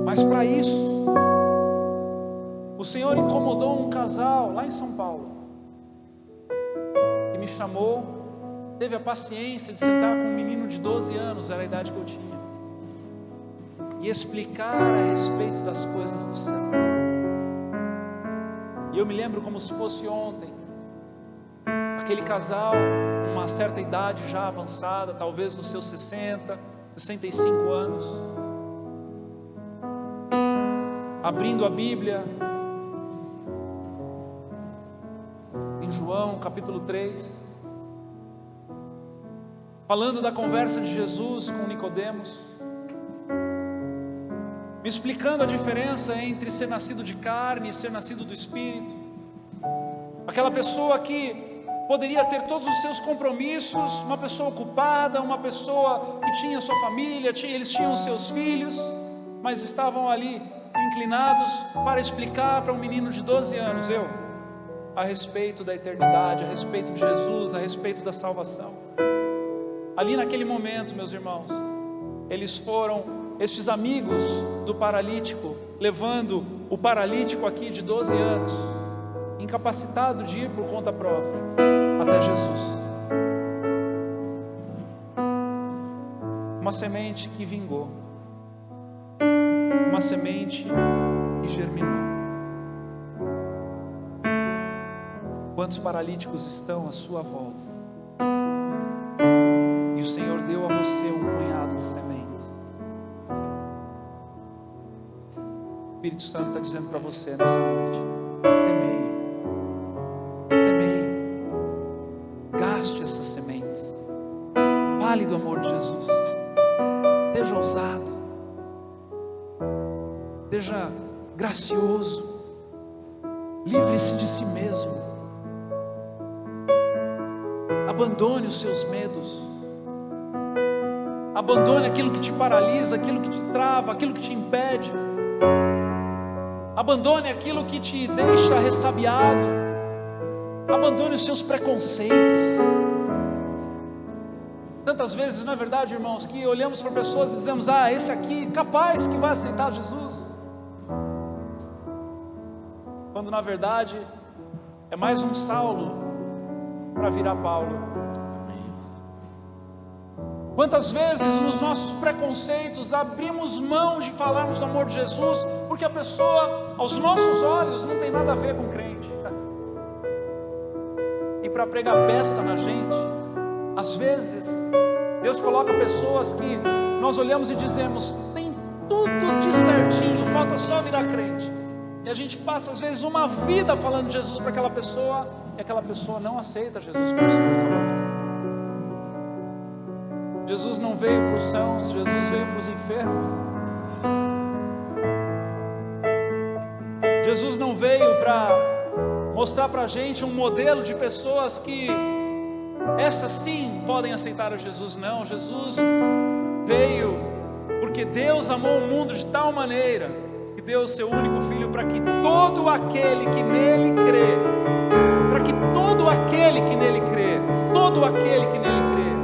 Mas para isso, o Senhor incomodou um casal lá em São Paulo, que me chamou, teve a paciência de sentar com um menino de 12 anos, era a idade que eu tinha, e explicar a respeito das coisas do céu. E eu me lembro como se fosse ontem, aquele casal, uma certa idade já avançada, talvez nos seus 60, 65 anos, abrindo a Bíblia, em João capítulo 3, falando da conversa de Jesus com Nicodemos, me explicando a diferença entre ser nascido de carne e ser nascido do Espírito. Aquela pessoa que poderia ter todos os seus compromissos, uma pessoa ocupada, uma pessoa que tinha sua família, eles tinham os seus filhos, mas estavam ali inclinados para explicar para um menino de 12 anos, a respeito da eternidade, a respeito de Jesus, a respeito da salvação. Ali naquele momento, meus irmãos, eles foram estes amigos do paralítico, levando o paralítico aqui de 12 anos, incapacitado de ir por conta própria, até Jesus. Uma semente que vingou, uma semente que germinou. Quantos paralíticos estão à sua volta? E o Senhor deu a você um punhado de sementes. O Espírito Santo está dizendo para você nessa noite: semeie, gaste essas sementes, fale do amor de Jesus, seja ousado, seja gracioso, livre-se de si mesmo, abandone os seus medos, abandone aquilo que te paralisa, aquilo que te trava, aquilo que te impede, abandone aquilo que te deixa ressabiado, abandone os seus preconceitos. Tantas vezes, não é verdade, irmãos, que olhamos para pessoas e dizemos: esse aqui, capaz que vai aceitar Jesus, quando na verdade é mais um Saulo para virar Paulo. Quantas vezes nos nossos preconceitos abrimos mão de falarmos do amor de Jesus, porque a pessoa, aos nossos olhos, não tem nada a ver com crente, e para pregar peça na gente, às vezes Deus coloca pessoas que nós olhamos e dizemos: tem tudo de certinho, falta só virar crente, e a gente passa às vezes uma vida falando de Jesus para aquela pessoa, e aquela pessoa não aceita Jesus como Senhor e Salvador. Jesus não veio para os sãos, Jesus veio para os enfermos. Jesus não veio para mostrar para a gente um modelo de pessoas que essas sim podem aceitar a Jesus. Não, Jesus veio porque Deus amou o mundo de tal maneira que deu o seu único Filho, para que todo aquele que nele crê, para que todo aquele que nele crê, todo aquele que nele crê,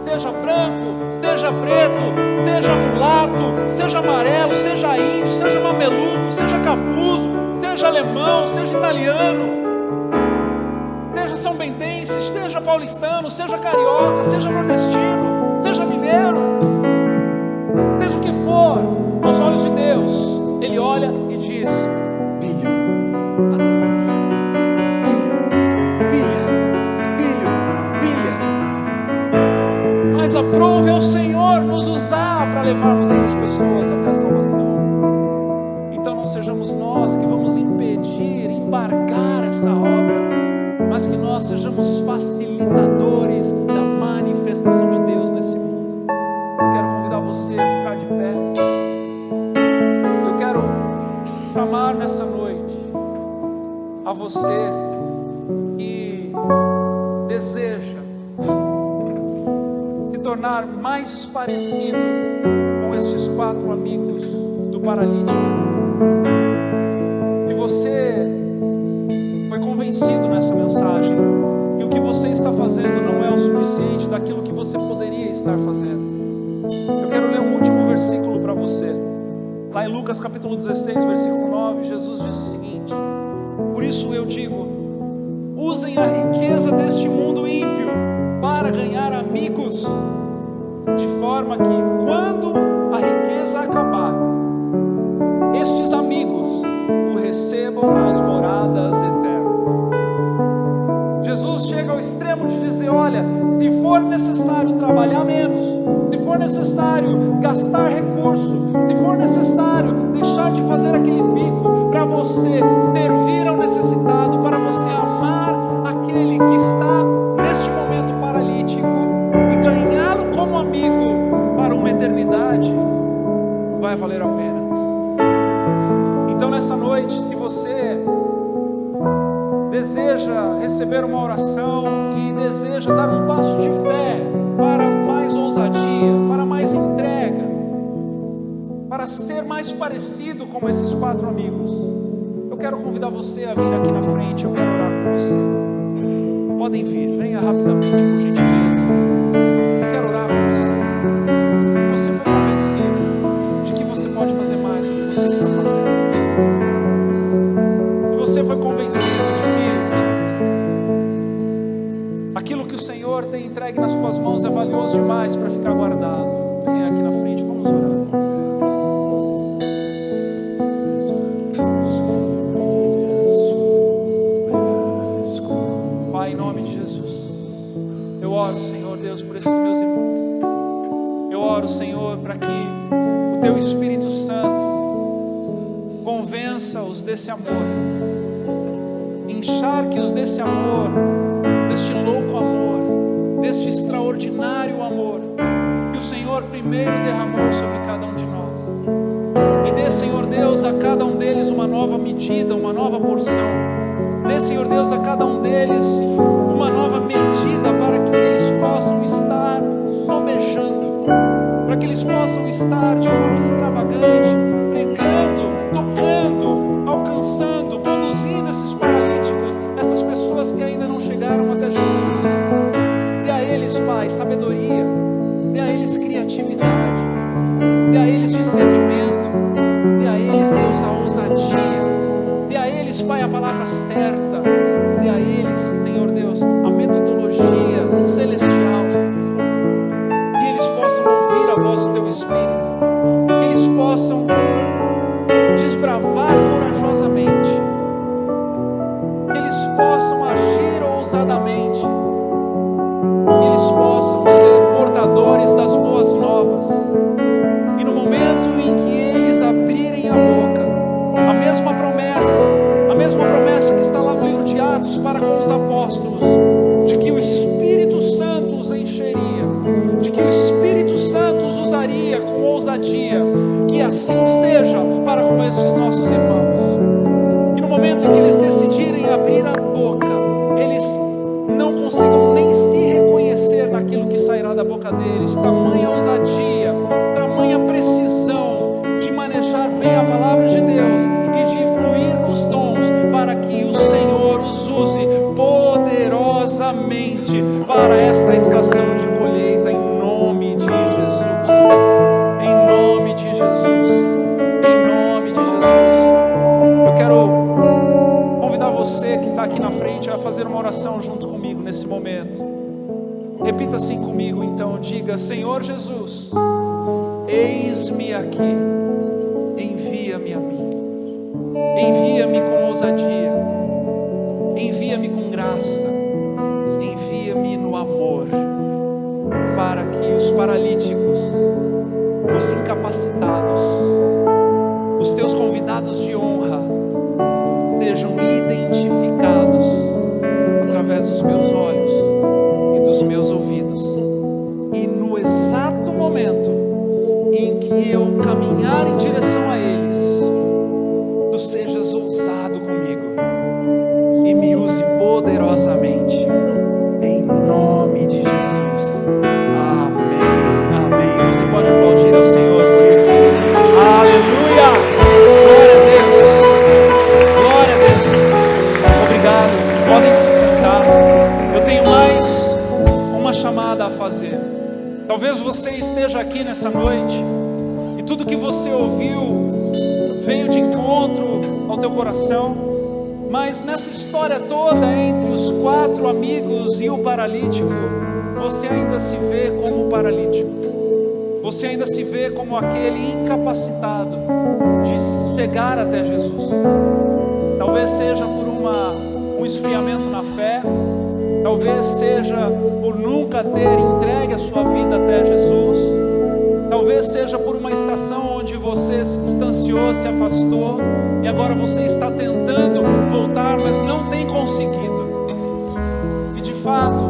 seja branco, seja preto, seja mulato, seja amarelo, seja índio, seja mameluco, seja cafuso, seja alemão, seja italiano, seja são-bentense, seja paulistano, seja carioca, seja nordestino, seja mineiro, seja o que for, aos olhos de Deus, Ele olha e diz: filho, mas aprove ao Senhor nos usar para levarmos essas pessoas até a salvação. Então não sejamos nós que vamos impedir, embargar essa obra, mas que nós sejamos facilitadores da manifestação de Deus nesse mundo. Eu quero convidar você a ficar de pé. Eu quero chamar nessa noite a você que deseja se tornar mais parecido com estes 4 amigos do paralítico. Se você foi convencido nessa mensagem que o que você está fazendo não é o suficiente daquilo que você poderia estar fazendo, eu quero ler um último versículo para você. Lá em Lucas capítulo 16, versículo 9, Jesus diz o seguinte: por isso eu digo, usem a riqueza deste mundo ímpio para ganhar amigos, de forma que quando a riqueza acabar, estes amigos o recebam nas moradas eternas. Jesus chega ao extremo de dizer: olha, se for necessário trabalhar menos, se for necessário gastar recurso, se for necessário deixar de fazer aquele bico para você servir ao necessitado, para você amar aquele que está neste momento paralítico e ganhá-lo como amigo para uma eternidade, vai valer a pena. Então nessa noite, se você deseja receber uma oração e deseja dar um passo de fé para mais ousadia, para mais entrega, para ser mais parecido com esses 4 amigos, eu quero convidar você a vir aqui na frente. Eu quero orar com você. Podem vir, venha rapidamente, por gentileza. Eu quero orar com você. Você foi convencido de que você pode fazer mais do que você está fazendo. E você foi convencido de que aquilo que o Senhor tem entregue nas suas mãos é valioso demais para ficar guardado. Venha aqui na frente, vamos orar. Pai, em nome de Jesus, eu oro, Senhor Deus, por esses meus irmãos. Eu oro, Senhor, para que o Teu Espírito Santo convença-os desse amor, encharque-os desse amor, deste louco amor, deste extraordinário amor que o Senhor primeiro derramou sobre cada um de nós. E dê, Senhor Deus, a cada um deles uma nova medida, uma nova porção. Dê, Senhor Deus, a cada um deles uma nova medida para que eles possam estar sobejando, para que eles possam estar de forma extravagante, pregando, tocando, alcançando, conduzindo esses paralíticos, essas pessoas que ainda não chegaram até Jesus. Dê a eles, Pai, sabedoria, dê a eles criatividade, dê a eles discernimento, dê a eles, Deus, a ousadia, dê a eles, Pai, a palavra certa, dê a eles, Senhor Deus, a metodologia celestial, que eles possam ouvir a voz do Teu Espírito, que eles possam desbravar corajosamente, que eles possam agir ousadamente, que eles possam ser portadores das boas novas, e no momento em que eles abrirem a boca, a mesma promessa que está lá no livro de Atos para com os apóstolos, de que o Espírito Santo os encheria, de que o Espírito Santo os usaria com ousadia, que assim seja para com estes nossos irmãos, que no momento em que eles decidirem abrir a boca, eles não consigam nem se reconhecer naquilo que sairá da boca deles. Tamanha ousadia, tamanha precisão de manejar bem a palavra de Deus e de fluir nos dons, para que o Senhor os use poderosamente para esta estação de colheita, em nome de Jesus, em nome de Jesus, em nome de Jesus. Eu quero convidar você que está aqui na frente a fazer uma oração junto comigo nesse momento. Repita assim comigo, então, diga: Senhor Jesus, eis-me aqui, envia-me a mim. Envia-me com ousadia, envia-me com graça, envia-me no amor, para que os paralíticos, os incapacitados, os teus convidados de honra sejam identificados através dos meus olhos e dos meus ouvidos. E no exato momento em que eu caminhar em direção a eles, tu sejas ousado comigo e me use poderosamente, em nome de Jesus. Amém, amém. Você pode aplaudir ao Senhor por isso. Aleluia, glória a Deus, glória a Deus. Obrigado, podem se sentar. Eu tenho mais uma chamada a fazer. Talvez você esteja aqui nessa noite e tudo que você ouviu veio de encontro ao teu coração, mas nessa história toda entre os 4 amigos e o paralítico, você ainda se vê como paralítico, você ainda se vê como aquele incapacitado de chegar até Jesus. Talvez seja por um esfriamento na fé, talvez seja por nunca ter entregue a sua vida até Jesus, talvez seja por uma estação onde você se distanciou, se afastou, e agora você está tentando voltar, mas não tem conseguido. E de fato,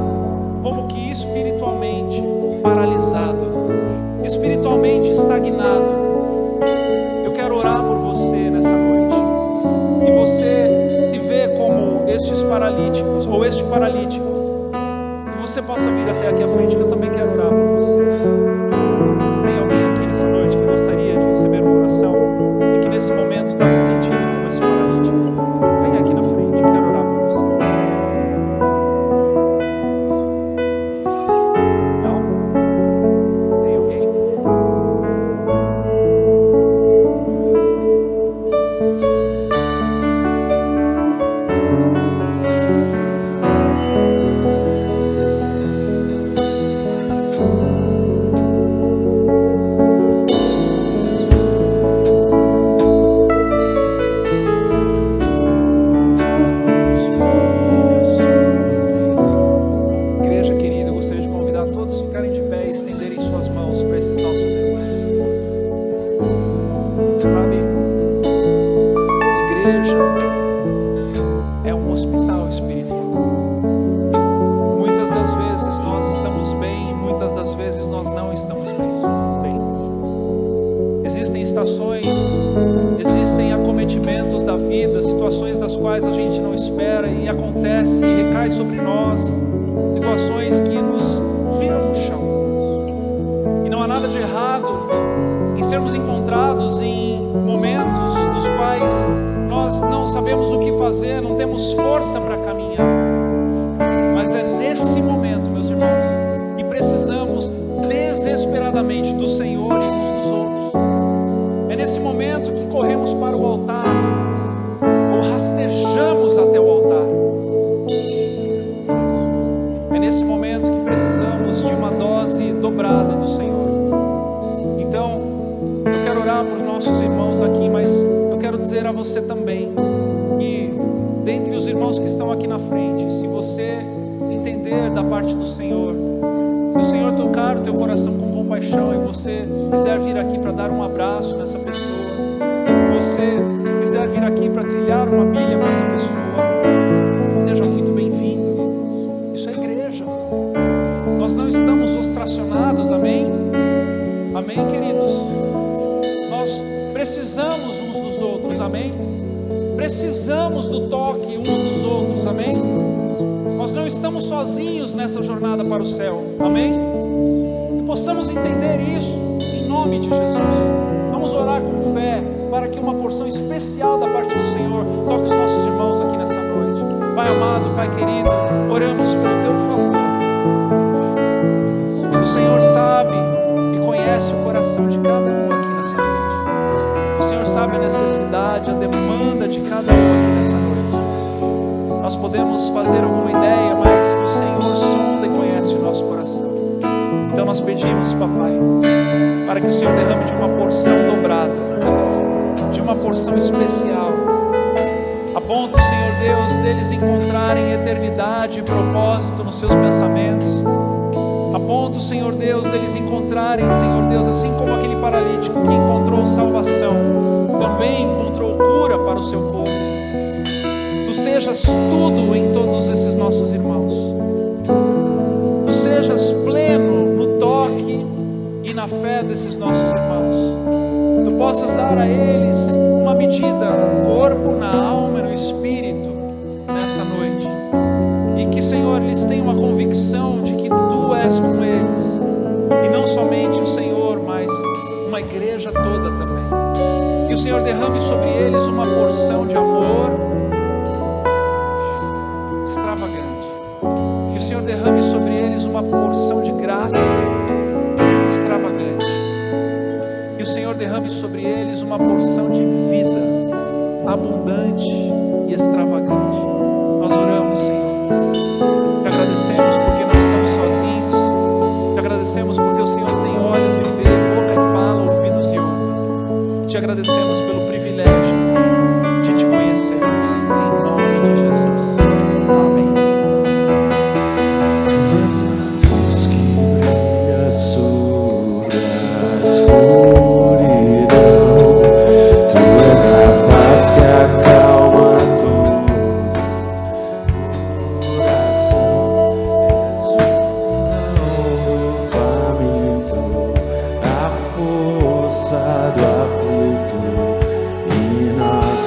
como que espiritualmente paralisado, espiritualmente estagnado, eu quero orar por você nessa noite. E você se vê como estes paralíticos, ou este paralítico, que você possa vir até aqui à frente, que eu também quero orar por você. Tem alguém aqui nessa noite que gostaria de receber uma oração e que nesse momento está se sentindo como esse paralítico? Vem aqui na frente, eu quero orar por você. Não? Tem alguém? Precisamos do toque uns dos outros, amém? Nós não estamos sozinhos nessa jornada para o céu, amém? Que possamos entender isso em nome de Jesus. Vamos orar com fé para que uma porção especial da parte do Senhor toque os nossos irmãos aqui nessa noite. Pai amado, Pai querido, oramos pelo teu favor. O Senhor sabe e conhece o coração de cada um aqui nessa noite. O Senhor sabe a necessidade, a demanda de cada um aqui nessa noite. Nós podemos fazer alguma ideia, mas o Senhor sonda e conhece o nosso coração. Então nós pedimos, papai, para que o Senhor derrame de uma porção dobrada, de uma porção especial, a ponto, Senhor Deus, deles encontrarem eternidade e propósito nos seus pensamentos, a ponto, Senhor Deus, deles encontrarem, Senhor Deus, assim como aquele paralítico que encontrou salvação, também encontrou cura para o seu povo. Tu sejas tudo em todos esses nossos irmãos. Tu sejas pleno no toque e na fé desses nossos irmãos. Tu possas dar a eles uma medida no corpo, na alma e no espírito nessa noite. E que, Senhor, eles tenham a convicção de que Tu és com eles. E não somente o Senhor, mas uma igreja toda também. Que o Senhor derrame sobre eles uma porção de amor extravagante. Que o Senhor derrame sobre eles uma porção de graça extravagante. Que o Senhor derrame sobre eles uma porção de vida abundante e extravagante. Nós oramos, Senhor. Te agradecemos porque não estamos sozinhos. Te agradecemos porque o Senhor tem olhos e vê, boca e fala, ouvidos e ouve. Te agradecemos pelo privilégio de Te conhecermos. Em nome de Jesus. Amém. Luz que brilha sobre a escuridão, Tu és a paz que acalma todo coração. És o faminto, a força do aflito, e nós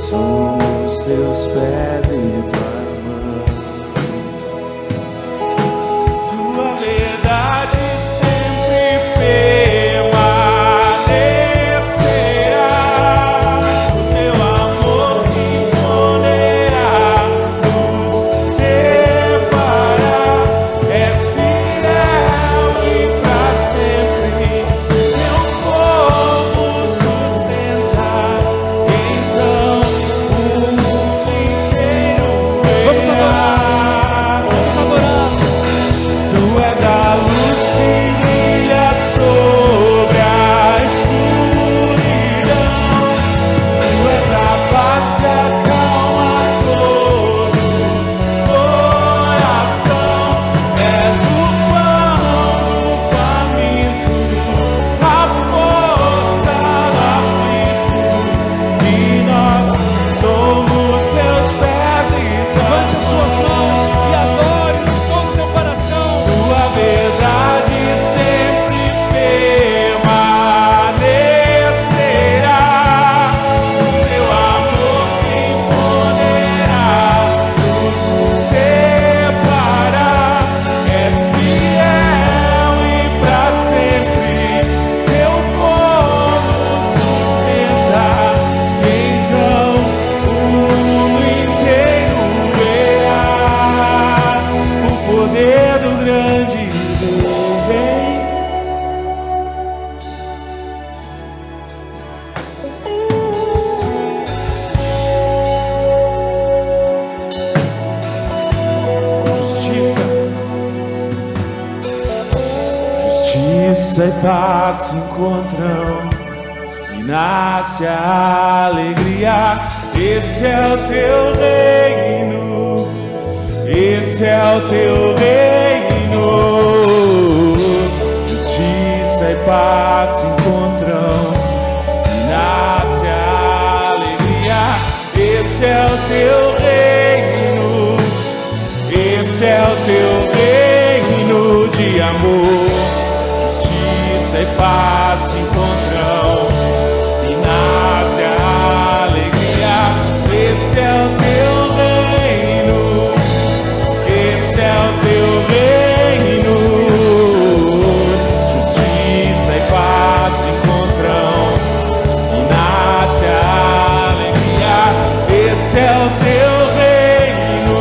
somos Teus pés e Tuas mãos. Tua verdade sempre permanecerá, o Teu amor que poderá nos separar. És fiel e pra sempre Teu povo sustentar. Então o mundo inteiro verá. Vamos adorar. Tu és a luz que brilha sobre a escuridão. Tu és a paz que acalma todo coração. És o pão do faminto, a força do aflito, e nós somos Teus pés e Tuas Levante as suas mãos e adore de todo o teu coração. Tua verdade sempre permanecerá, Teu amor que poderá nos separar. És fiel e pra sempre Teu povo sustentar. Então o mundo inteiro verá o poder do grande Rei. Justiça e paz se encontram e nasce a alegria. Esse é o Teu reino, esse é o Teu reino. Justiça e paz se encontram e nasce a alegria. Esse é o Teu reino, esse é o Teu reino de amor. Justiça e paz se encontram e nasce a alegria. Esse é o Teu reino, esse é o Teu reino. Justiça e paz se encontram e nasce a alegria. Esse é o Teu reino,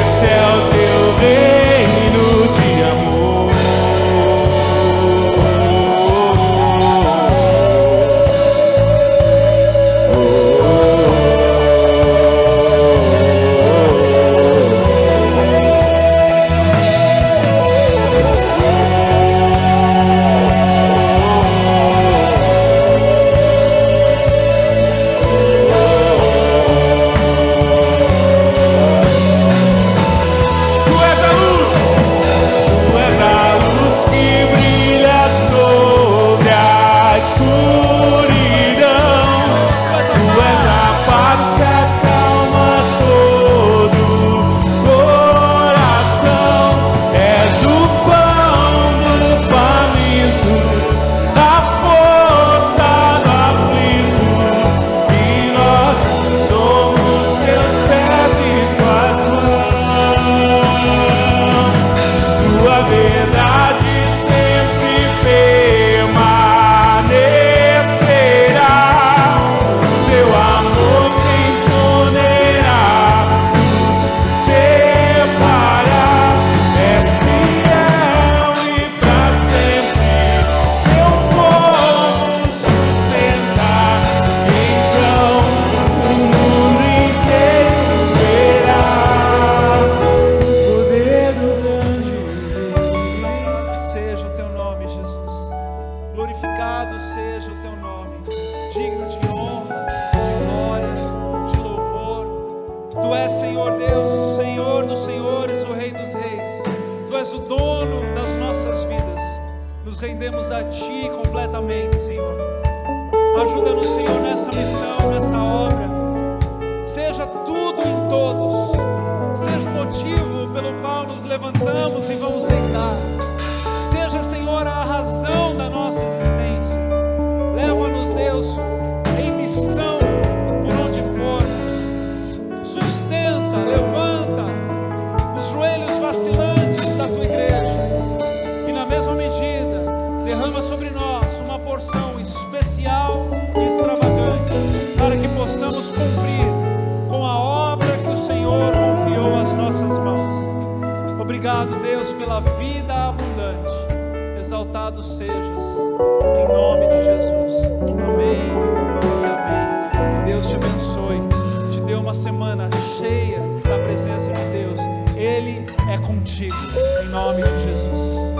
esse é o Teu reino de amor. rendemos a Ti completamente, Senhor. Ajuda-nos, Senhor, nessa missão, nessa obra. Seja tudo em todos. Seja o motivo pelo qual nos levantamos e vamos deitar. Seja, Senhor, a razão da nossa existência. Leva-nos, Deus, em missão por onde formos. Sustenta, levanta os joelhos vacilantes da Tua igreja. E na mesma medida, derrama sobre nós uma porção especial e extravagante, para que possamos cumprir com a obra que o Senhor confiou às nossas mãos. Obrigado, Deus, pela vida abundante. Exaltado sejas, em nome de Jesus. Amém e amém. Que Deus te abençoe, te dê uma semana cheia da presença de Deus. Ele é contigo, em nome de Jesus.